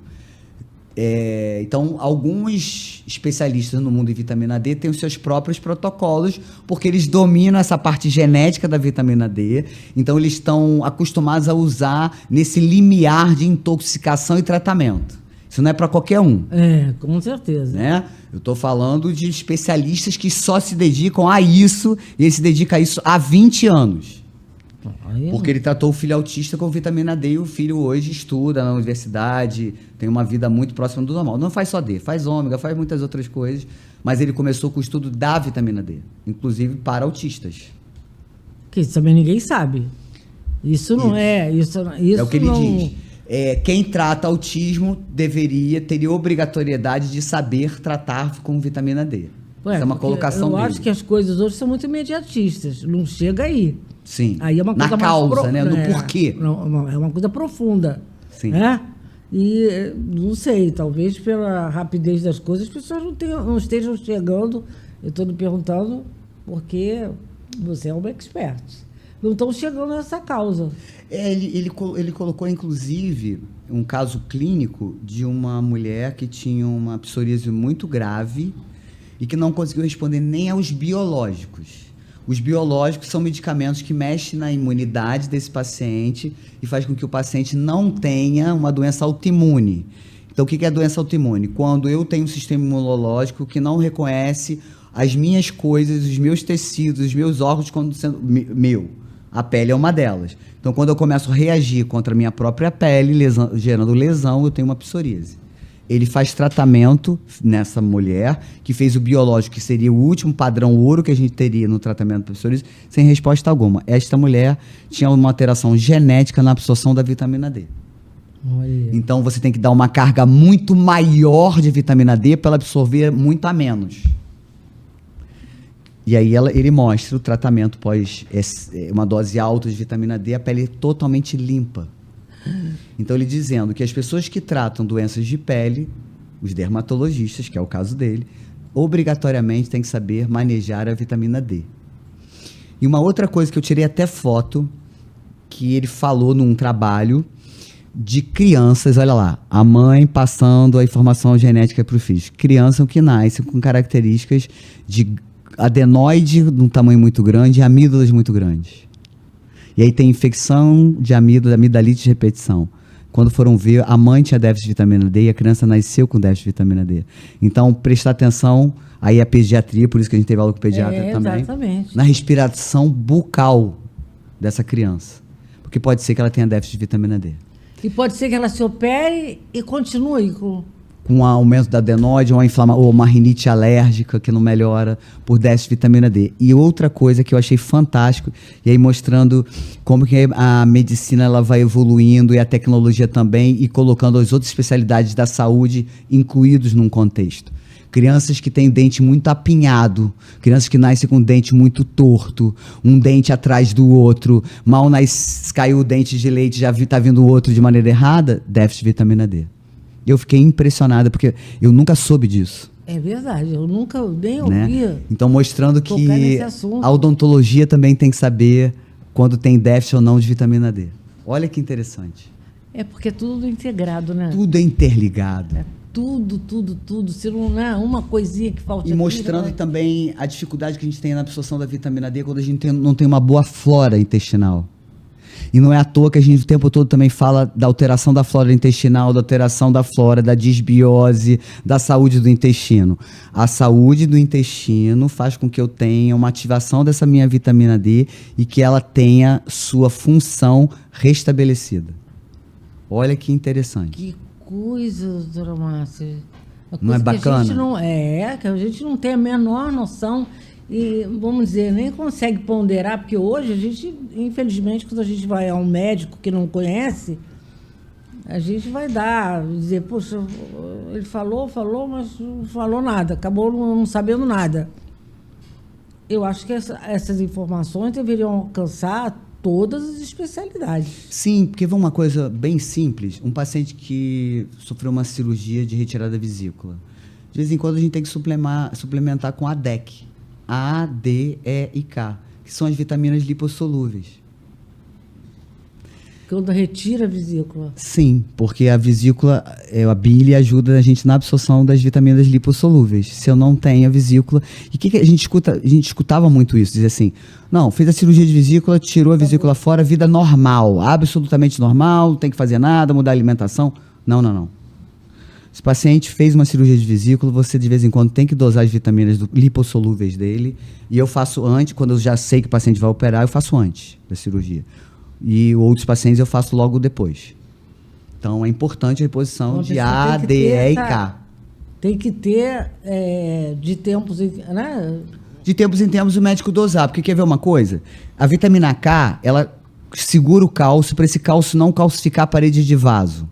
Então, alguns especialistas no mundo de vitamina D têm os seus próprios protocolos, porque eles dominam essa parte genética da vitamina D, então eles estão acostumados a usar nesse limiar de intoxicação e tratamento. Isso não é para qualquer um. Com certeza. Né? Eu estou falando de especialistas que só se dedicam a isso, e ele se dedica a isso há 20 anos. Porque ele tratou o filho autista com vitamina D e o filho hoje estuda na universidade, tem uma vida muito próxima do normal. Não faz só D, faz ômega, faz muitas outras coisas, mas ele começou com o estudo da vitamina D, inclusive para autistas. Que isso também ninguém sabe. Isso não é. Isso É o que ele não... diz. Quem trata autismo teria obrigatoriedade de saber tratar com vitamina D. Ué, Essa é uma porque colocação eu dele. acho que as coisas hoje são muito imediatistas. Não chega aí. Sim. Aí é uma coisa na causa, né? No porquê. É uma coisa profunda. Sim. Né? E não sei, talvez pela rapidez das coisas, as pessoas não estejam chegando. Eu estou me perguntando porque você é um expert. Não estão chegando nessa causa. Ele colocou, inclusive, um caso clínico de uma mulher que tinha uma psoríase muito grave e que não conseguiu responder nem aos biológicos. Os biológicos são medicamentos que mexem na imunidade desse paciente e faz com que o paciente não tenha uma doença autoimune. Então, o que é a doença autoimune? Quando eu tenho um sistema imunológico que não reconhece as minhas coisas, os meus tecidos, os meus órgãos quando sendo meu. A pele é uma delas. Então, quando eu começo a reagir contra a minha própria pele, gerando lesão, eu tenho uma psoríase. Ele faz tratamento nessa mulher, que fez o biológico, que seria o último padrão ouro que a gente teria no tratamento da psoríase, sem resposta alguma. Esta mulher tinha uma alteração genética na absorção da vitamina D. Olha. Então, você tem que dar uma carga muito maior de vitamina D para ela absorver muito a menos. E aí ele mostra o tratamento pós uma dose alta de vitamina D, a pele totalmente limpa. Então ele dizendo que as pessoas que tratam doenças de pele, os dermatologistas, que é o caso dele, obrigatoriamente têm que saber manejar a vitamina D. E uma outra coisa que eu tirei até foto, que ele falou num trabalho de crianças, olha lá, a mãe passando a informação genética para os filhos. Crianças que nascem com características de adenoide num tamanho muito grande e amígdalas muito grandes. E aí tem infecção de amidalite de repetição. Quando foram ver, a mãe tinha déficit de vitamina D e a criança nasceu com déficit de vitamina D. Então, prestar atenção, aí a pediatria, por isso que a gente teve aula com o pediatra também. Exatamente. Na respiração bucal dessa criança. Porque pode ser que ela tenha déficit de vitamina D. E pode ser que ela se opere e continue com um aumento da adenoide ou uma rinite alérgica que não melhora por déficit de vitamina D. E outra coisa que eu achei fantástico, e aí mostrando como que a medicina ela vai evoluindo e a tecnologia também, e colocando as outras especialidades da saúde incluídos num contexto. Crianças que têm dente muito apinhado, crianças que nascem com um dente muito torto, um dente atrás do outro, mal caiu o dente de leite, já está vindo o outro de maneira errada, déficit de vitamina D. Eu fiquei impressionada, porque eu nunca soube disso. É verdade, eu nunca nem ouvi. Né? Então, mostrando que assunto. A odontologia também tem que saber quando tem déficit ou não de vitamina D. Olha que interessante. É porque é tudo integrado, né? Tudo é interligado. É tudo. Se não é uma coisinha que falta. E mostrando também a dificuldade que a gente tem na absorção da vitamina D quando a gente não tem uma boa flora intestinal. E não é à toa que a gente o tempo todo também fala da alteração da flora intestinal, da alteração da flora, da disbiose, da saúde do intestino. A saúde do intestino faz com que eu tenha uma ativação dessa minha vitamina D e que ela tenha sua função restabelecida. Olha que interessante. Que coisa, doutora Márcia. Não é bacana? Que a gente não tem a menor noção. E, vamos dizer, nem consegue ponderar, porque hoje a gente, infelizmente, quando a gente vai a um médico que não conhece, a gente vai dizer, poxa, ele falou, mas não falou nada, acabou não sabendo nada. Eu acho que essas informações deveriam alcançar todas as especialidades. Sim, porque vamos uma coisa bem simples, um paciente que sofreu uma cirurgia de retirada da vesícula, de vez em quando a gente tem que suplementar com ADEK. A, D, E e K, que são as vitaminas lipossolúveis. Quando retira a vesícula. Sim, porque a vesícula, a bile ajuda a gente na absorção das vitaminas lipossolúveis. Se eu não tenho a vesícula... E o que a gente escutava muito isso, dizer assim, não, fez a cirurgia de vesícula, tirou a vesícula fora, vida normal, absolutamente normal, não tem que fazer nada, mudar a alimentação. Não. Se o paciente fez uma cirurgia de vesícula, você de vez em quando tem que dosar as vitaminas lipossolúveis dele. E eu faço antes, quando eu já sei que o paciente vai operar, eu faço antes da cirurgia. E outros pacientes eu faço logo depois. Então é importante a reposição de A, D, E e K. Tem que ter de tempos em... Né? De tempos em tempos o médico dosar. Porque quer ver uma coisa? A vitamina K, ela segura o cálcio para esse cálcio não calcificar a parede de vaso.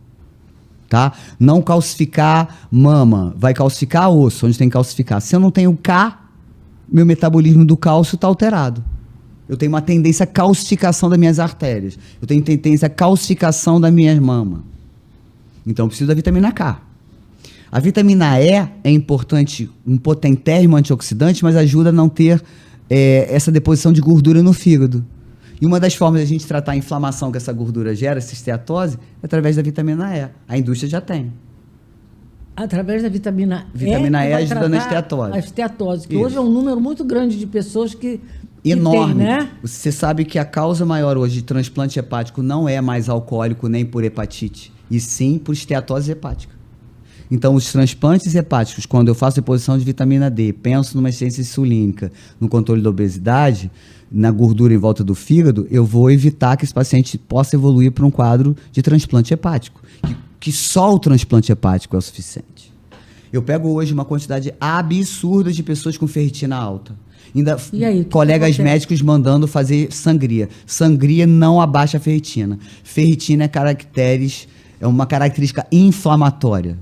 Tá? Não calcificar mama, vai calcificar osso, onde tem que calcificar. Se eu não tenho K, meu metabolismo do cálcio está alterado. Eu tenho uma tendência à calcificação das minhas artérias. Eu tenho tendência à calcificação das minhas mamas. Então eu preciso da vitamina K. A vitamina E é importante, um potentérrimo antioxidante, mas ajuda a não ter essa deposição de gordura no fígado. E uma das formas de a gente tratar a inflamação que essa gordura gera, essa esteatose, é através da vitamina E. A indústria já tem. Através da vitamina E. Vitamina E ajuda na esteatose. A esteatose, que Isso. hoje é um número muito grande de pessoas que enorme. tem, né? Você sabe que a causa maior hoje de transplante hepático não é mais alcoólico nem por hepatite, e sim por esteatose hepática. Então, os transplantes hepáticos, quando eu faço deposição de vitamina D, penso numa essência insulínica, no controle da obesidade, na gordura em volta do fígado, eu vou evitar que esse paciente possa evoluir para um quadro de transplante hepático, que só o transplante hepático é o suficiente. Eu pego hoje uma quantidade absurda de pessoas com ferritina alta. Ainda E aí, colegas médicos mandando fazer sangria. Sangria não abaixa a ferritina. Ferritina é uma característica inflamatória.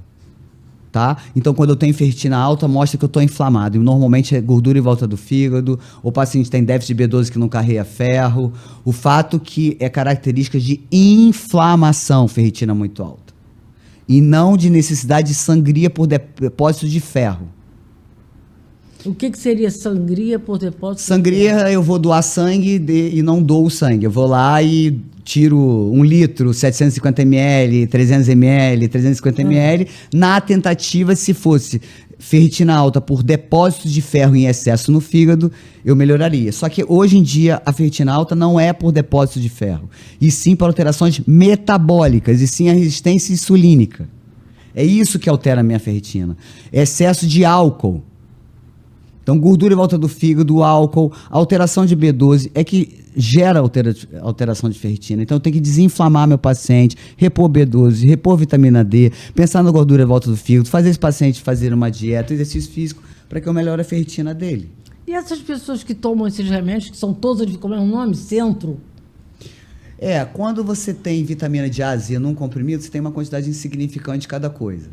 Tá? Então, quando eu tenho ferritina alta, mostra que eu estou inflamado. E normalmente é gordura em volta do fígado, o paciente tem déficit de B12 que não carrega ferro. O fato que é característica de inflamação, ferritina muito alta. E não de necessidade de sangria por depósito de ferro. O que seria sangria por depósito? Sangria, eu vou doar sangue e não dou o sangue. Eu vou lá e tiro 1 litro, 750 ml, 300 ml, 350 ml, na tentativa, se fosse ferritina alta por depósitos de ferro em excesso no fígado, eu melhoraria. Só que hoje em dia a ferritina alta não é por depósito de ferro, e sim por alterações metabólicas, e sim a resistência insulínica. É isso que altera a minha ferritina. Excesso de álcool. Então, gordura em volta do fígado, álcool, alteração de B12 é que gera alteração de ferritina. Então, eu tenho que desinflamar meu paciente, repor B12, repor vitamina D, pensar na gordura em volta do fígado, fazer esse paciente fazer uma dieta, exercício físico, para que eu melhore a ferritina dele. E essas pessoas que tomam esses remédios, que são todas de, como é o nome? Centro? Quando você tem vitamina de A a Z num comprimido, você tem uma quantidade insignificante de cada coisa.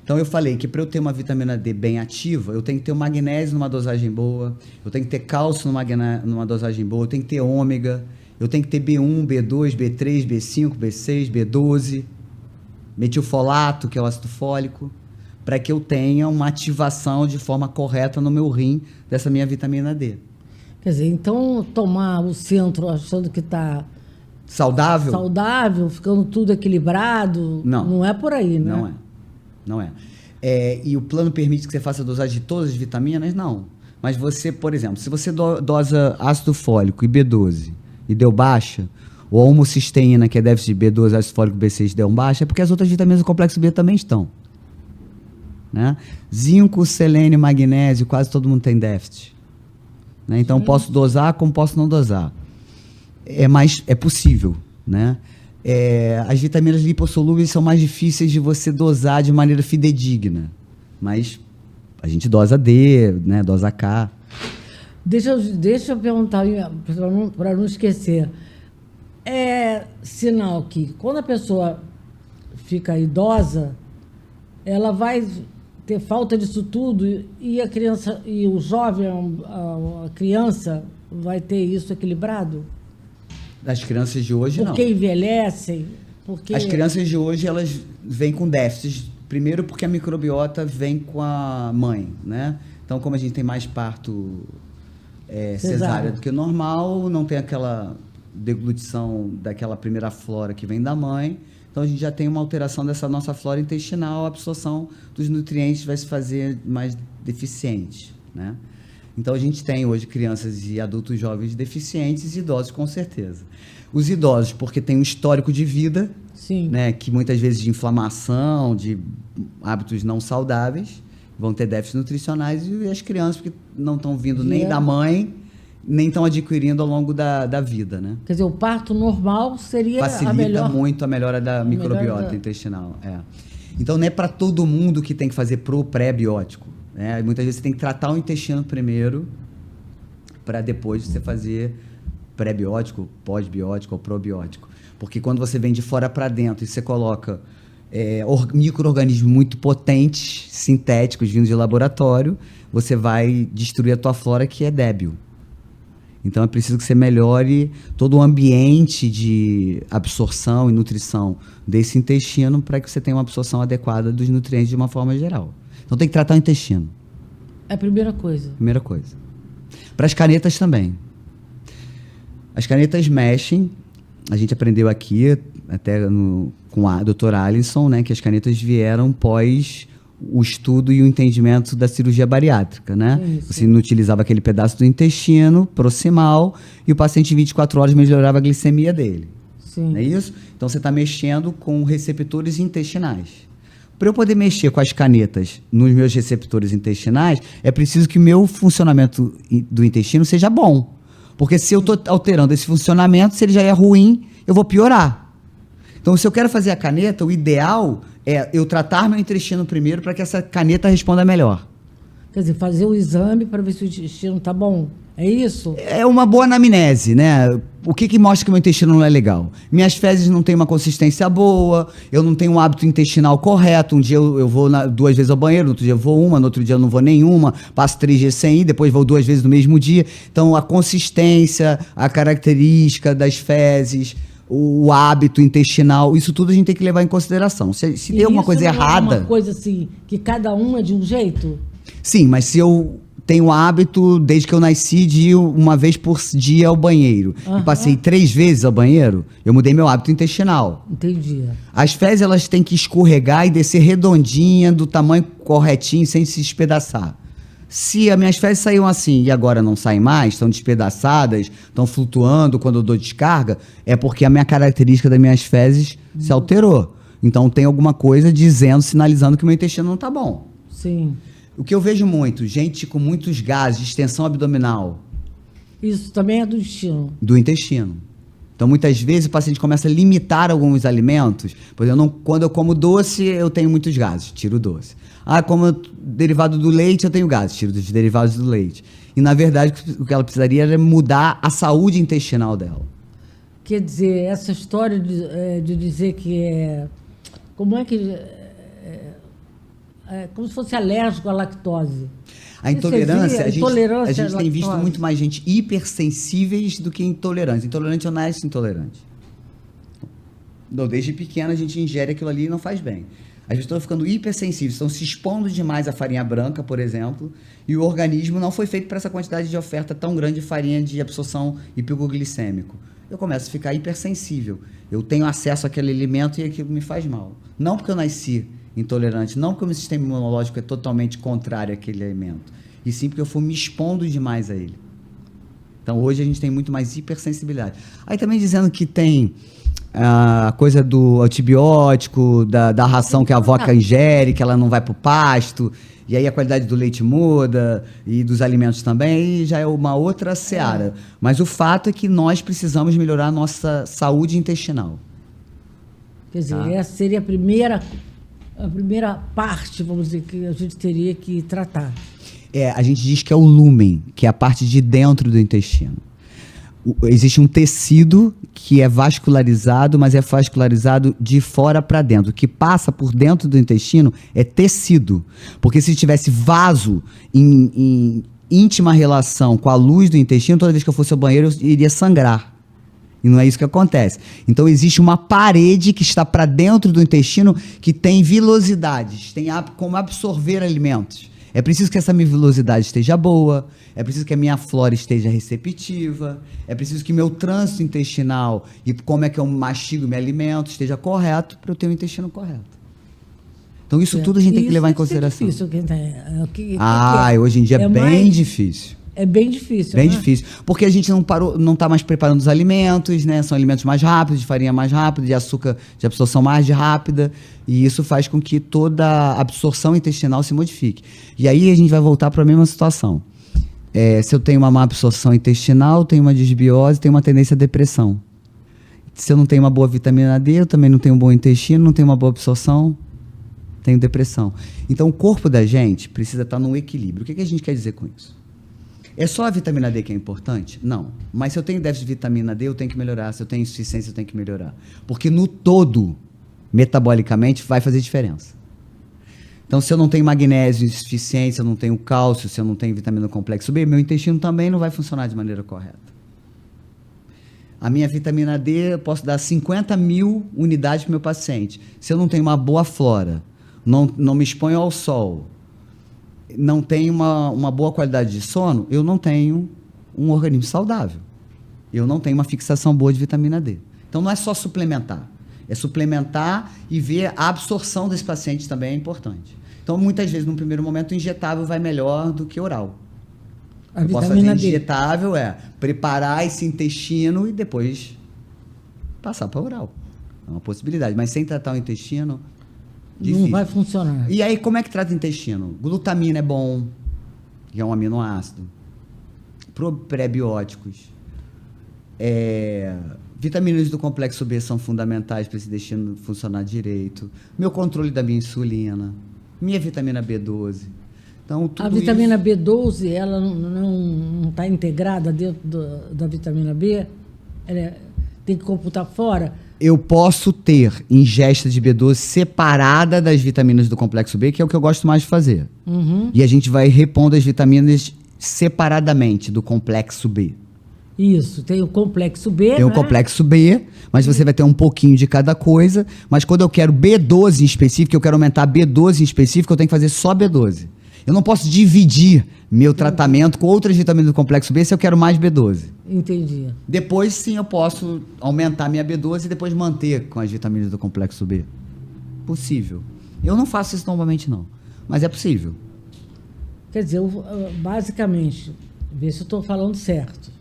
Então, eu falei que para eu ter uma vitamina D bem ativa, eu tenho que ter o magnésio numa dosagem boa, eu tenho que ter cálcio numa dosagem boa, eu tenho que ter ômega, eu tenho que ter B1, B2, B3, B5, B6, B12, metilfolato, que é o ácido fólico, para que eu tenha uma ativação de forma correta no meu rim dessa minha vitamina D. Quer dizer, então tomar o centro achando que está saudável, ficando tudo equilibrado, não é por aí, né? Não é. E o plano permite que você faça a dosagem de todas as vitaminas? Não. Mas você, por exemplo, se você dosa ácido fólico e B12 e deu baixa, ou a homocisteína, que é déficit de B12, ácido fólico B6, deu baixa, é porque as outras vitaminas do complexo B também estão. Né? Zinco, selênio, magnésio, quase todo mundo tem déficit. Né? Então, posso dosar como posso não dosar. Mas é possível, né? As vitaminas lipossolúveis são mais difíceis de você dosar de maneira fidedigna, mas a gente dosa D, né, dosa K. Deixa eu perguntar, para não esquecer, é sinal que quando a pessoa fica idosa, ela vai ter falta disso tudo e a criança, e o jovem, a criança vai ter isso equilibrado? As crianças de hoje, não. Porque envelhecem? As crianças de hoje, elas vêm com déficits. Primeiro porque a microbiota vem com a mãe, né? Então, como a gente tem mais parto cesárea do que normal, não tem aquela deglutição daquela primeira flora que vem da mãe. Então, a gente já tem uma alteração dessa nossa flora intestinal, a absorção dos nutrientes vai se fazer mais deficiente, né? Então, a gente tem hoje crianças e adultos jovens deficientes e idosos, com certeza. Os idosos, porque tem um histórico de vida, né, que muitas vezes de inflamação, de hábitos não saudáveis, vão ter déficits nutricionais, e as crianças, porque não estão vindo nem da mãe, nem estão adquirindo ao longo da vida. Né? Quer dizer, o parto normal seria facilita muito a melhora da microbiota intestinal. Então, não é para todo mundo que tem que fazer pré-biótico. Muitas vezes você tem que tratar o intestino primeiro para depois você fazer pré-biótico, pós-biótico ou probiótico. Porque quando você vem de fora para dentro e você coloca micro-organismos muito potentes, sintéticos, vindos de laboratório, você vai destruir a tua flora, que é débil. Então é preciso que você melhore todo o ambiente de absorção e nutrição desse intestino para que você tenha uma absorção adequada dos nutrientes de uma forma geral. Então tem que tratar o intestino. É a primeira coisa. Primeira coisa. Para as canetas também. As canetas mexem. A gente aprendeu aqui, até com a doutora Alisson, né, que as canetas vieram pós o estudo e o entendimento da cirurgia bariátrica, né? Isso. Você não utilizava aquele pedaço do intestino proximal e o paciente em 24 horas melhorava a glicemia dele. Sim. Não é isso? Então você está mexendo com receptores intestinais. Para eu poder mexer com as canetas nos meus receptores intestinais, é preciso que o meu funcionamento do intestino seja bom. Porque se eu estou alterando esse funcionamento, se ele já é ruim, eu vou piorar. Então, se eu quero fazer a caneta, o ideal é eu tratar meu intestino primeiro para que essa caneta responda melhor. Quer dizer, fazer o exame para ver se o intestino está bom. É isso? É uma boa anamnese, né? O que mostra que meu intestino não é legal? Minhas fezes não têm uma consistência boa, eu não tenho um hábito intestinal correto. Um dia eu vou 2 vezes ao banheiro, no outro dia eu vou uma, no outro dia eu não vou nenhuma, passo 3 dias sem ir, depois vou 2 vezes no mesmo dia. Então, a consistência, a característica das fezes, o hábito intestinal, isso tudo a gente tem que levar em consideração. Se der alguma coisa errada... É uma coisa assim, que cada um é de um jeito? Sim, mas se eu tenho o hábito, desde que eu nasci, de ir uma vez por dia ao banheiro, e passei 3 vezes ao banheiro, eu mudei meu hábito intestinal. Entendi. As fezes, elas têm que escorregar e descer redondinha, do tamanho corretinho, sem se despedaçar. Se as minhas fezes saíam assim e agora não saem mais, estão despedaçadas, estão flutuando quando eu dou descarga, é porque a minha característica das minhas fezes se alterou. Então tem alguma coisa dizendo, sinalizando que o meu intestino não está bom. Sim. O que eu vejo muito, gente com muitos gases, extensão abdominal. Isso também é do intestino. Do intestino. Então, muitas vezes, o paciente começa a limitar alguns alimentos. Por exemplo, quando eu como doce, eu tenho muitos gases, tiro o doce. Como derivado do leite, eu tenho gases, tiro os derivados do leite. E, na verdade, o que ela precisaria era mudar a saúde intestinal dela. Quer dizer, essa história de dizer que é... Como é que... É como se fosse alérgico à lactose. A intolerância, a gente tem visto lactose. muito mais gente hipersensíveis do que intolerantes. Intolerante ou nasce intolerante. Então, desde pequena a gente ingere aquilo ali e não faz bem. As pessoas estão ficando hipersensíveis, estão se expondo demais à farinha branca, por exemplo, e o organismo não foi feito para essa quantidade de oferta tão grande de farinha de absorção e hipoglicêmico. Eu começo a ficar hipersensível. Eu tenho acesso àquele alimento e aquilo me faz mal. Não porque eu nasci intolerante, não porque o meu sistema imunológico é totalmente contrário àquele alimento, e sim porque eu fui me expondo demais a ele. Então hoje a gente tem muito mais hipersensibilidade. Aí também dizendo que tem a coisa do antibiótico, da ração que a avó ingere, que ela não vai para o pasto, e aí a qualidade do leite muda, e dos alimentos também, e já é uma outra seara. Mas o fato é que nós precisamos melhorar a nossa saúde intestinal. Quer dizer, essa seria a primeira parte, vamos dizer, que a gente teria que tratar. A gente diz que é o lúmen, que é a parte de dentro do intestino. Existe um tecido que é vascularizado, mas é vascularizado de fora para dentro. O que passa por dentro do intestino é tecido. Porque se tivesse vaso em íntima relação com a luz do intestino, toda vez que eu fosse ao banheiro, eu iria sangrar. E não é isso que acontece. Então, existe uma parede que está para dentro do intestino que tem vilosidades, tem como absorver alimentos. É preciso que essa minha vilosidade esteja boa, é preciso que a minha flora esteja receptiva, é preciso que meu trânsito intestinal e como é que eu mastigo meu alimento esteja correto para eu ter um intestino correto. Então, isso tudo a gente tem que levar em consideração. Isso é difícil. Hoje em dia é bem difícil. É bem difícil, Bem né? difícil. Porque a gente não está mais preparando os alimentos, né? São alimentos mais rápidos, de farinha mais rápida, de açúcar de absorção mais rápida. E isso faz com que toda a absorção intestinal se modifique. E aí a gente vai voltar para a mesma situação. Se eu tenho uma má absorção intestinal, tenho uma disbiose, tenho uma tendência à depressão. Se eu não tenho uma boa vitamina D, eu também não tenho um bom intestino, não tenho uma boa absorção, tenho depressão. Então o corpo da gente precisa estar num equilíbrio. O que a gente quer dizer com isso? É só a vitamina D que é importante? Não. Mas se eu tenho déficit de vitamina D, eu tenho que melhorar. Se eu tenho insuficiência, eu tenho que melhorar. Porque no todo, metabolicamente, vai fazer diferença. Então, se eu não tenho magnésio insuficiente, se eu não tenho cálcio, se eu não tenho vitamina do complexo B, meu intestino também não vai funcionar de maneira correta. A minha vitamina D, eu posso dar 50 mil unidades para o meu paciente. Se eu não tenho uma boa flora, não me exponho ao sol, não tenho uma boa qualidade de sono, eu não tenho um organismo saudável. Eu não tenho uma fixação boa de vitamina D. Então, não é só suplementar. É suplementar e ver a absorção desse paciente também é importante. Então, muitas vezes, num primeiro momento, o injetável vai melhor do que oral. Eu posso fazer injetável, preparar esse intestino e depois passar para oral. É uma possibilidade. Mas sem tratar o intestino, difícil. Não vai funcionar. E aí, como é que trata o intestino? Glutamina é bom, que é um aminoácido. Pré-bióticos. Vitaminas do complexo B são fundamentais para esse intestino funcionar direito. Meu controle da minha insulina. Minha vitamina B12. Então, tudo a vitamina isso... B12, ela não está integrada dentro da vitamina B? Ela tem que computar fora? Eu posso ter ingesta de B12 separada das vitaminas do complexo B, que é o que eu gosto mais de fazer. Uhum. E a gente vai repondo as vitaminas separadamente do complexo B. Isso, tem o complexo B, Tem o complexo B, mas você vai ter um pouquinho de cada coisa. Mas quando eu quero B12 em específico, eu quero aumentar B12 em específico, eu tenho que fazer só B12. Eu não posso dividir meu tratamento com outras vitaminas do complexo B se eu quero mais B12. Entendi. Depois, sim, eu posso aumentar minha B12 e depois manter com as vitaminas do complexo B. Possível. Eu não faço isso normalmente, não. Mas é possível. Quer dizer, basicamente, ver se eu estou falando certo.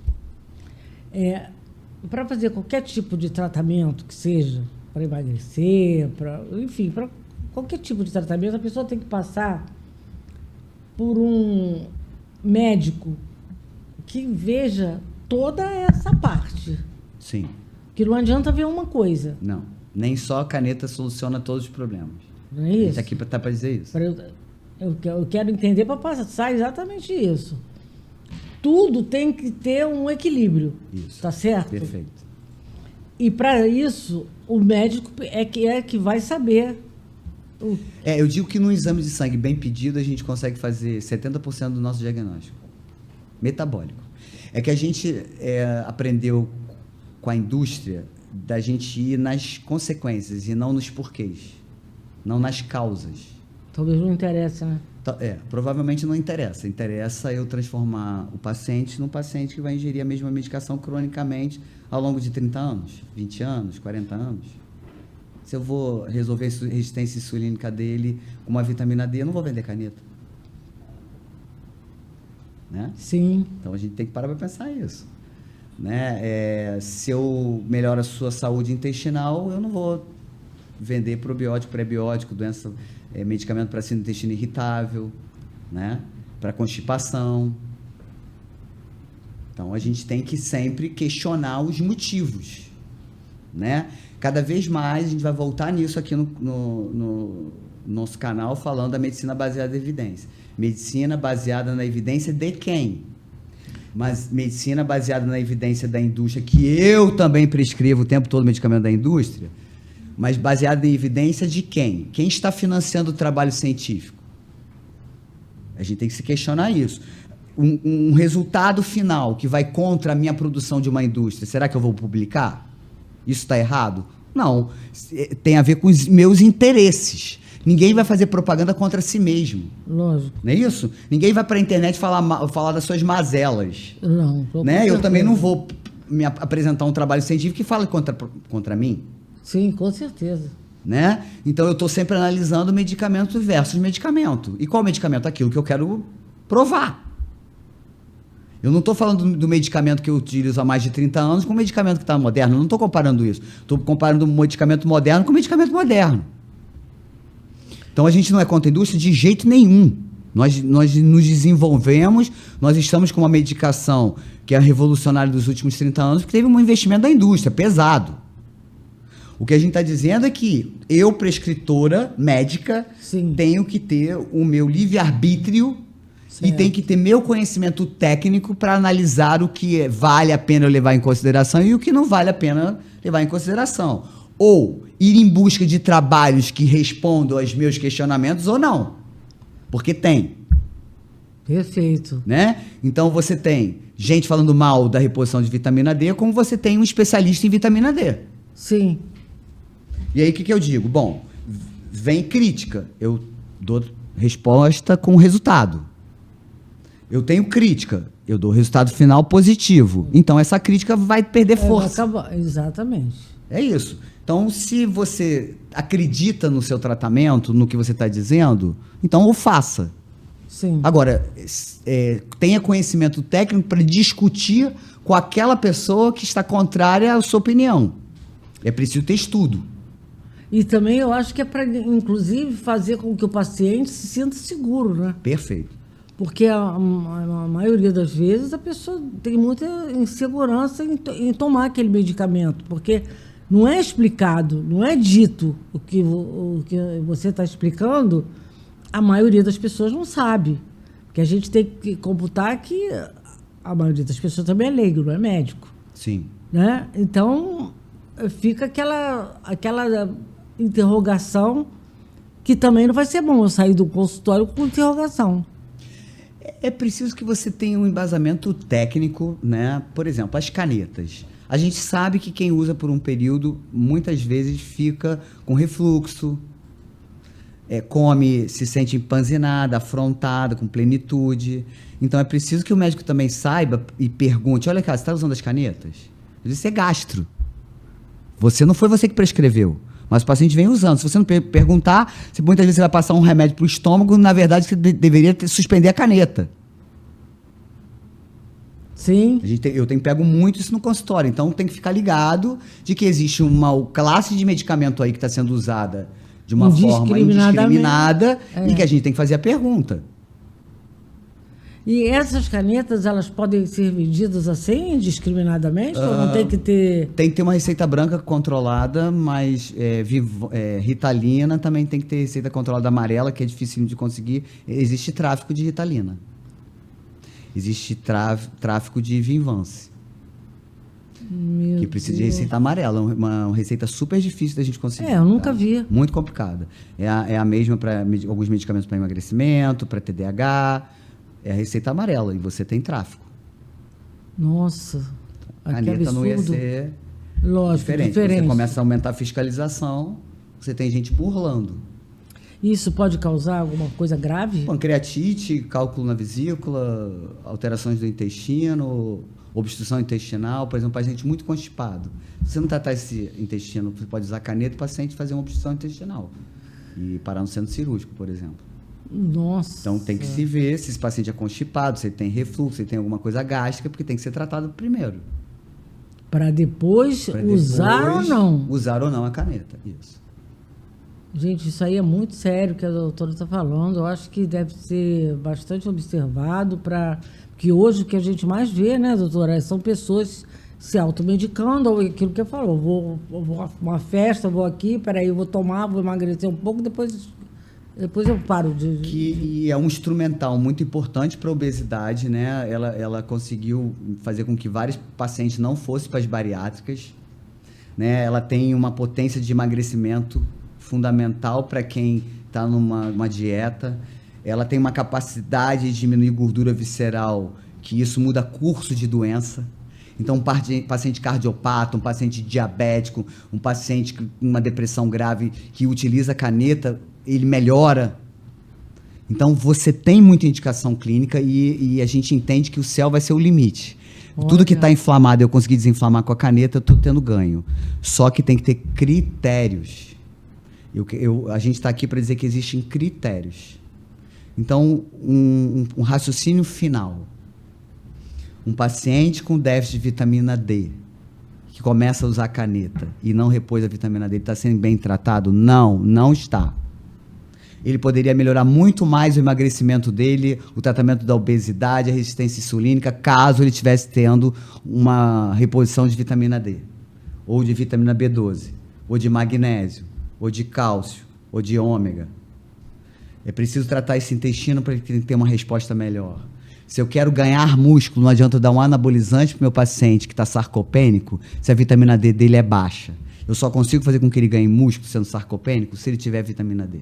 Para fazer qualquer tipo de tratamento que seja, para emagrecer, enfim, para qualquer tipo de tratamento, a pessoa tem que passar por um médico que veja toda essa parte. Sim. Que não adianta ver uma coisa. Não. Nem só a caneta soluciona todos os problemas. Não é isso? A gente aqui está para dizer isso. Eu quero entender para passar exatamente isso. Tudo tem que ter um equilíbrio. Isso. Tá certo? Perfeito. E para isso, o médico é que vai saber. Eu digo que num exame de sangue bem pedido, a gente consegue fazer 70% do nosso diagnóstico metabólico. É que a gente aprendeu com a indústria da gente ir nas consequências e não nos porquês, não nas causas. Talvez não interesse, né? Provavelmente não interessa. Interessa eu transformar o paciente num paciente que vai ingerir a mesma medicação cronicamente ao longo de 30 anos, 20 anos, 40 anos. Se eu vou resolver a resistência insulínica dele com uma vitamina D, eu não vou vender caneta. Né? Sim. Então a gente tem que parar para pensar isso. Né? Se eu melhoro a sua saúde intestinal, eu não vou vender probiótico, pré-biótico, medicamento para síndrome do intestino irritável, né? Para constipação. Então a gente tem que sempre questionar os motivos. Né? Cada vez mais a gente vai voltar nisso aqui no nosso canal, falando da medicina baseada em evidência. Medicina baseada na evidência de quem? Mas medicina baseada na evidência da indústria, que eu também prescrevo o tempo todo medicamento da indústria, mas baseada em evidência de quem? Quem está financiando o trabalho científico? A gente tem que se questionar isso. Um resultado final que vai contra a minha produção de uma indústria, será que eu vou publicar? Isso está errado? Não. Tem a ver com os meus interesses. Ninguém vai fazer propaganda contra si mesmo. Lógico. Não é isso? Ninguém vai para a internet falar das suas mazelas. Não. Né? Eu também não vou me apresentar um trabalho científico que fale contra mim. Sim, com certeza. Né? Então, eu estou sempre analisando medicamento versus medicamento. E qual medicamento? Aquilo que eu quero provar. Eu não estou falando do medicamento que eu utilizo há mais de 30 anos com o medicamento que está moderno. Eu não estou comparando isso. Estou comparando um medicamento moderno com um medicamento moderno. Então, a gente não é contra a indústria de jeito nenhum. Nós nos desenvolvemos, nós estamos com uma medicação que é revolucionária dos últimos 30 anos, que teve um investimento da indústria, pesado. O que a gente está dizendo é que eu, prescritora médica, Sim. tenho que ter o meu livre-arbítrio E tem que ter meu conhecimento técnico para analisar o que vale a pena eu levar em consideração e o que não vale a pena levar em consideração. Ou ir em busca de trabalhos que respondam aos meus questionamentos ou não. Porque tem. Perfeito. Né? Então você tem gente falando mal da reposição de vitamina D, como você tem um especialista em vitamina D. Sim. E aí o que eu digo? Bom, vem crítica, eu dou resposta com resultado. Eu tenho crítica, eu dou resultado final positivo. Então essa crítica vai perder força. Exatamente. É isso. Então, se você acredita no seu tratamento, no que você está dizendo, então o faça. Sim. Agora, tenha conhecimento técnico para discutir com aquela pessoa que está contrária à sua opinião. É preciso ter estudo. E também eu acho que é para, inclusive, fazer com que o paciente se sinta seguro, né? Perfeito. Porque a maioria das vezes a pessoa tem muita insegurança em tomar aquele medicamento, porque não é explicado, não é dito o que você está explicando, a maioria das pessoas não sabe. Porque a gente tem que computar que a maioria das pessoas também é leigo, não é médico. Sim. Né? Então, fica aquela interrogação que também não vai ser bom eu sair do consultório com interrogação. É preciso que você tenha um embasamento técnico, né? Por exemplo, as canetas. A gente sabe que quem usa por um período, muitas vezes fica com refluxo, come, se sente empanzinada, afrontada, com plenitude. Então é preciso que o médico também saiba e pergunte, olha cá, você está usando as canetas? Isso é gastro. Não foi você que prescreveu. Mas o paciente vem usando. Se você não perguntar, muitas vezes você vai passar um remédio para o estômago, na verdade você deveria suspender a caneta. Sim. Eu pego muito isso no consultório, então tem que ficar ligado de que existe uma classe de medicamento aí que está sendo usada de uma forma indiscriminada e que a gente tem que fazer a pergunta. E essas canetas, elas podem ser vendidas assim, indiscriminadamente? Ou não tem que ter... Tem que ter uma receita branca controlada, mas Ritalina também tem que ter receita controlada amarela, que é difícil de conseguir. Existe tráfico de Ritalina. Existe tráfico de Vinvance. Que precisa de receita amarela. Uma receita super difícil da gente conseguir. Eu nunca vi. Muito complicada. É a mesma para alguns medicamentos para emagrecimento, para TDAH. É a receita amarela e você tem tráfico. Nossa, a caneta não ia ser diferente. Você começa a aumentar a fiscalização, você tem gente burlando. Isso pode causar alguma coisa grave? Pancreatite, cálculo na vesícula, alterações do intestino, obstrução intestinal, por exemplo, paciente muito constipado. Se você não tratar esse intestino, você pode usar caneta para o paciente fazer uma obstrução intestinal e parar no centro cirúrgico, por exemplo. Nossa. Então tem que se ver se esse paciente é constipado, se ele tem refluxo, se ele tem alguma coisa gástrica, porque tem que ser tratado primeiro. Para depois usar ou não? Usar ou não a caneta, isso. Gente, isso aí é muito sério que a doutora está falando. Eu acho que deve ser bastante observado porque hoje o que a gente mais vê, né, doutora, são pessoas se automedicando, ou aquilo que eu falo, vou a uma festa, vou aqui, peraí, eu vou tomar, vou emagrecer um pouco, depois eu paro de... Que é um instrumental muito importante para a obesidade, né? Ela conseguiu fazer com que vários pacientes não fossem para as bariátricas, né? Ela tem uma potência de emagrecimento fundamental para quem está numa dieta. Ela tem uma capacidade de diminuir gordura visceral, que isso muda curso de doença. Então, um paciente cardiopata, um paciente diabético, um paciente com uma depressão grave que utiliza a caneta, ele melhora. Então, você tem muita indicação clínica e a gente entende que o céu vai ser o limite. Olha. Tudo que está inflamado, eu consegui desinflamar com a caneta, eu estou tendo ganho. Só que tem que ter critérios. A gente está aqui para dizer que existem critérios. Então, um raciocínio final. Um paciente com déficit de vitamina D, que começa a usar caneta e não repôs a vitamina D, está sendo bem tratado? Não, não está. Ele poderia melhorar muito mais o emagrecimento dele, o tratamento da obesidade, a resistência insulínica, caso ele estivesse tendo uma reposição de vitamina D, ou de vitamina B12, ou de magnésio, ou de cálcio, ou de ômega. É preciso tratar esse intestino para ele ter uma resposta melhor. Se eu quero ganhar músculo, não adianta eu dar um anabolizante para o meu paciente que está sarcopênico se a vitamina D dele é baixa. Eu só consigo fazer com que ele ganhe músculo sendo sarcopênico se ele tiver vitamina D.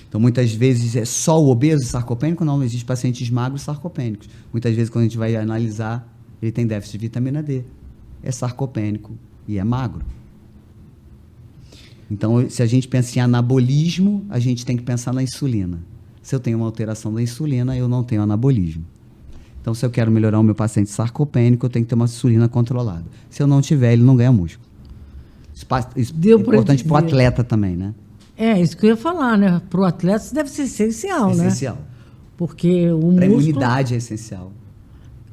Então, muitas vezes, é só o obeso sarcopênico? Não existe pacientes magros sarcopênicos. Muitas vezes, quando a gente vai analisar, ele tem déficit de vitamina D. É sarcopênico e é magro. Então, se a gente pensa em anabolismo, a gente tem que pensar na insulina. Se eu tenho uma alteração da insulina, eu não tenho anabolismo. Então, se eu quero melhorar o meu paciente sarcopênico, eu tenho que ter uma insulina controlada. Se eu não tiver, ele não ganha músculo. Isso é importante para o atleta também, né? É, isso que eu ia falar, né? Para o atleta isso deve ser essencial, né? Essencial. Porque o músculo... Para a músculo... imunidade é essencial.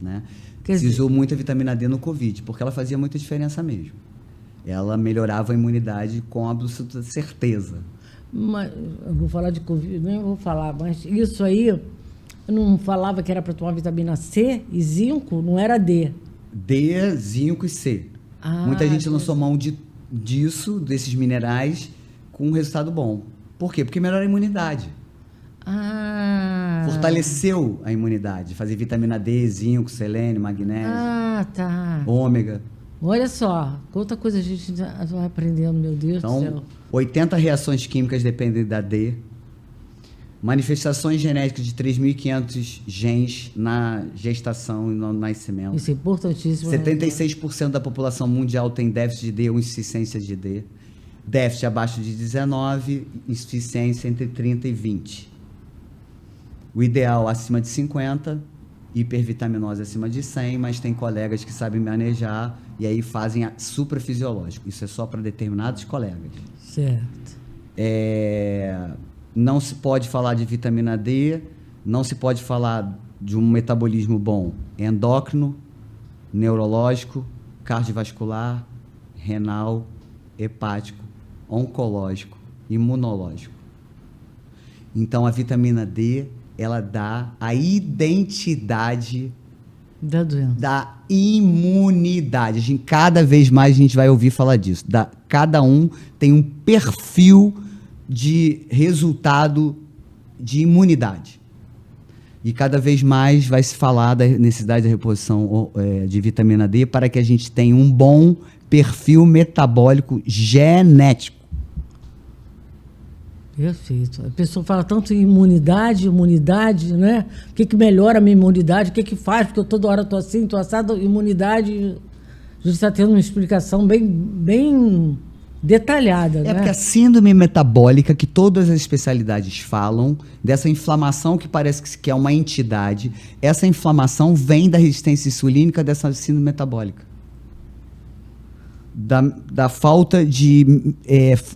Né? Se usou muita vitamina D no Covid, porque ela fazia muita diferença mesmo. Ela melhorava a imunidade com absoluta certeza. Mas, eu vou falar de Covid, nem vou falar, mas isso aí, eu não falava que era para tomar vitamina C e zinco, não era D. D, zinco e C. Muita gente lançou mão disso, desses minerais, com um resultado bom. Por quê? Porque melhora a imunidade. Fortaleceu a imunidade. Fazer vitamina D, zinco, selênio, magnésio. Ômega. Olha só, quanta coisa a gente vai aprendendo, meu Deus do céu. 80 reações químicas dependem da D. Manifestações genéticas de 3.500 genes na gestação e no nascimento. Isso é importantíssimo. 76% da população mundial tem déficit de D ou insuficiência de D. Déficit abaixo de 19, insuficiência entre 30 e 20. O ideal acima de 50, hipervitaminose acima de 100, mas tem colegas que sabem manejar e aí fazem suprafisiológico. Isso é só para determinados colegas. Certo. Não se pode falar de vitamina D, não se pode falar de um metabolismo bom endócrino, neurológico, cardiovascular, renal, hepático, oncológico, imunológico. Então, a vitamina D, ela dá a identidade da doença, da imunidade. Cada vez mais a gente vai ouvir falar disso. Cada um tem um perfil de resultado de imunidade. E cada vez mais vai se falar da necessidade da reposição de vitamina D para que a gente tenha um bom perfil metabólico genético. Perfeito. A pessoa fala tanto em imunidade, né? O que melhora a minha imunidade? O que faz? Porque eu toda hora estou assim, estou assado. Imunidade, a gente está tendo uma explicação bem detalhada, né? Porque a síndrome metabólica, que todas as especialidades falam, dessa inflamação que parece que é uma entidade, essa inflamação vem da resistência insulínica dessa síndrome metabólica. Da falta de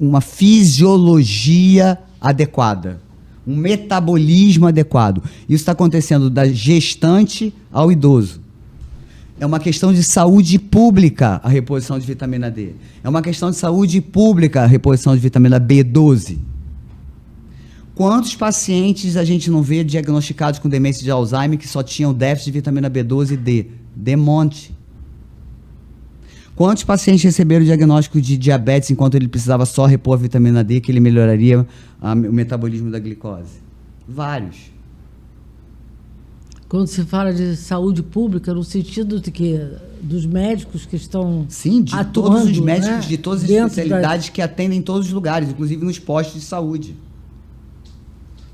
uma fisiologia adequada, um metabolismo adequado. Isso está acontecendo da gestante ao idoso. É uma questão de saúde pública a reposição de vitamina D. É uma questão de saúde pública a reposição de vitamina B12. Quantos pacientes a gente não vê diagnosticados com demência de Alzheimer que só tinham déficit de vitamina B12 e D? De monte. Quantos pacientes receberam o diagnóstico de diabetes enquanto ele precisava só repor a vitamina D, que ele melhoraria o metabolismo da glicose? Vários. Quando se fala de saúde pública, no sentido de que dos médicos que estão Sim, de atuando, todos os médicos, né? De todas as especialidades que atendem em todos os lugares, inclusive nos postos de saúde.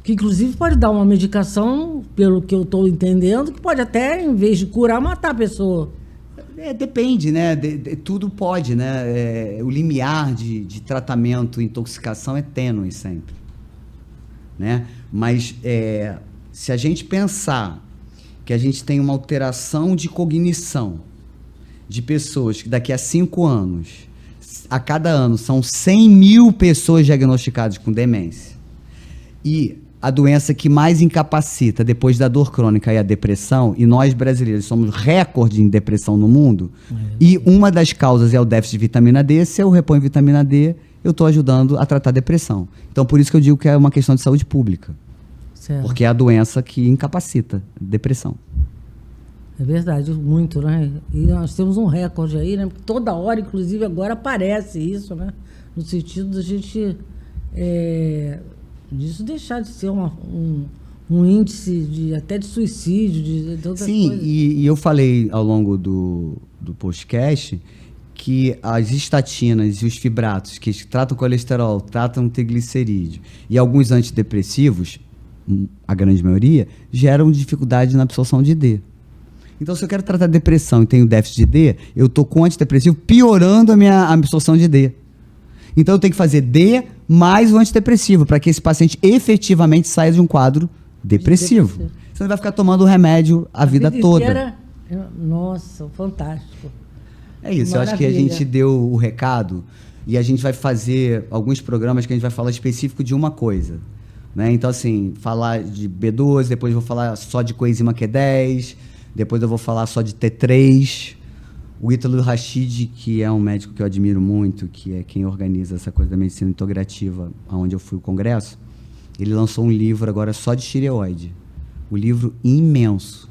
Que inclusive pode dar uma medicação, pelo que eu estou entendendo, que pode até, em vez de curar, matar a pessoa. Depende, né? Tudo pode, né? O limiar de tratamento, intoxicação é tênue sempre, né? Mas se a gente pensar que a gente tem uma alteração de cognição de pessoas que daqui a 5 anos, a cada ano, são 100 mil pessoas diagnosticadas com demência, e a doença que mais incapacita depois da dor crônica e a depressão, e nós brasileiros somos recorde em depressão no mundo, e uma das causas é o déficit de vitamina D. Se eu reponho vitamina D, eu estou ajudando a tratar a depressão. Então, por isso que eu digo que é uma questão de saúde pública. Certo. Porque é a doença que incapacita, depressão. É verdade, muito, né? E nós temos um recorde aí, né? Porque toda hora, inclusive agora, aparece isso, né? No sentido da gente disso deixar de ser um índice até de suicídio, de outras Sim, coisas. e eu falei ao longo do podcast que as estatinas e os fibratos, que tratam colesterol, tratam triglicerídeo, e alguns antidepressivos, a grande maioria, geram dificuldade na absorção de D. Então, se eu quero tratar depressão e tenho déficit de D, eu estou com antidepressivo piorando a minha absorção de D. Então, eu tenho que fazer D mais o antidepressivo, para que esse paciente efetivamente saia de um quadro depressivo. Senão ele vai ficar tomando o remédio a vida toda. Inteira, nossa, fantástico. É isso, eu acho que a gente deu o recado e a gente vai fazer alguns programas que a gente vai falar específico de uma coisa. Né? Então, assim, falar de B12, depois eu vou falar só de coenzima Q10, depois eu vou falar só de T3. O Ítalo Rachid, que é um médico que eu admiro muito, que é quem organiza essa coisa da medicina integrativa, onde eu fui ao congresso, ele lançou um livro agora só de tireoide. Um livro imenso,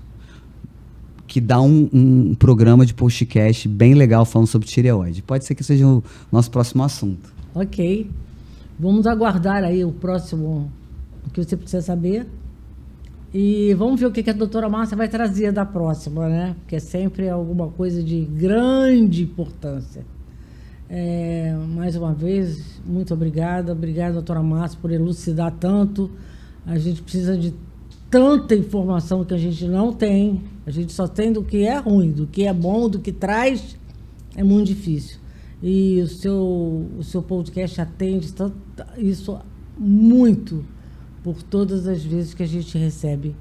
que dá um programa de podcast bem legal falando sobre tireoide. Pode ser que seja o nosso próximo assunto. Ok. Vamos aguardar aí o próximo, o que você precisa saber. E vamos ver o que a doutora Márcia vai trazer da próxima, né? Porque é sempre alguma coisa de grande importância. Mais uma vez, muito obrigada. Obrigada, doutora Márcia, por elucidar tanto. A gente precisa de tanta informação que a gente não tem. A gente só tem do que é ruim, do que é bom, do que traz. É muito difícil. E o seu podcast atende isso muito por todas as vezes que a gente recebe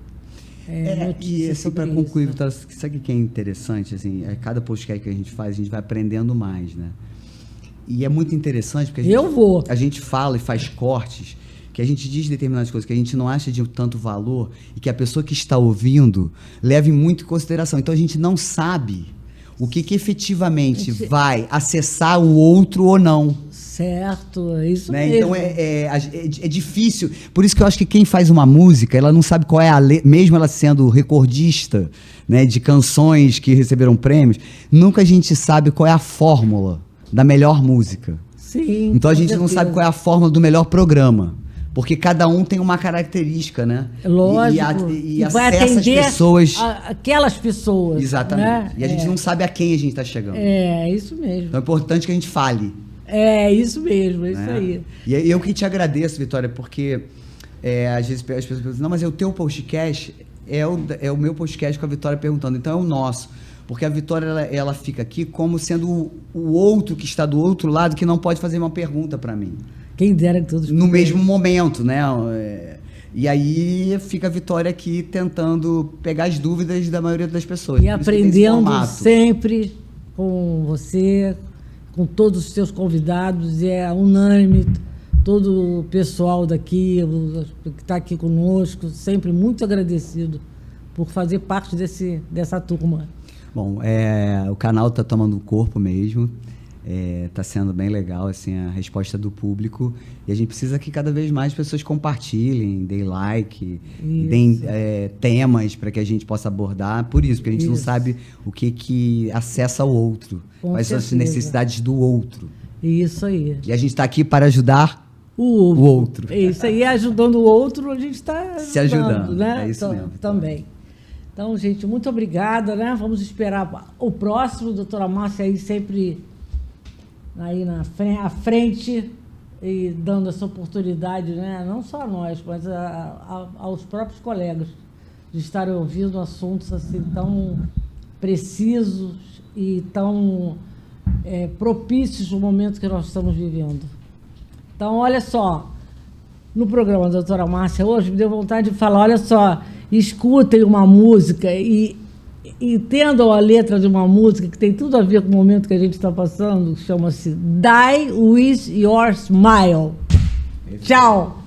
notícias. E assim, para concluir, sabe o que é interessante? Assim, cada podcast que a gente faz, a gente vai aprendendo mais, né? E é muito interessante porque a gente fala e faz cortes, que a gente diz determinadas coisas que a gente não acha de tanto valor e que a pessoa que está ouvindo leve muito em consideração. Então a gente não sabe o que efetivamente vai acessar o outro ou não. Certo, é isso né? mesmo. Então é difícil. Por isso que eu acho que quem faz uma música, ela não sabe qual é a letra, mesmo ela sendo recordista, né, de canções que receberam prêmios, nunca a gente sabe qual é a fórmula da melhor música. Sim. Então a gente não sabe qual é a fórmula do melhor programa. Porque cada um tem uma característica, né? Lógico. E vai acessa as pessoas. Aquelas pessoas. Exatamente. Né? E a gente não sabe a quem a gente está chegando. É isso mesmo. Então é importante que a gente fale. É isso mesmo, é isso aí. E eu que te agradeço, Vitória, porque às vezes as pessoas pensam, não, mas é o teu podcast, é o meu podcast com a Vitória perguntando, então é o nosso. Porque a Vitória, ela fica aqui como sendo o outro que está do outro lado, que não pode fazer uma pergunta para mim. Quem dera que todos... No mesmo momento, né? E aí fica a Vitória aqui tentando pegar as dúvidas da maioria das pessoas. E aprendendo sempre com você, com todos os seus convidados, é unânime, todo o pessoal daqui, que está aqui conosco, sempre muito agradecido por fazer parte dessa turma. Bom, o canal está tomando corpo mesmo, está sendo bem legal assim, a resposta do público, e a gente precisa que cada vez mais pessoas compartilhem, deem like, deem temas para que a gente possa abordar, por isso, porque a gente não sabe o que acessa o outro, quais são as necessidades do outro. Isso aí. E a gente está aqui para ajudar o outro. Isso aí, ajudando o outro, a gente está se ajudando, né? É isso mesmo. Também. Então, gente, muito obrigada, né? Vamos esperar o próximo, doutora Márcia aí sempre aí à frente e dando essa oportunidade, né? Não só a nós, mas aos próprios colegas de estarem ouvindo assuntos assim tão precisos e tão propícios no momento que nós estamos vivendo. Então, olha só, no programa da doutora Márcia hoje, me deu vontade de falar, olha só, escutem uma música e entendam a letra de uma música que tem tudo a ver com o momento que a gente está passando, chama-se Die With Your Smile. Tchau!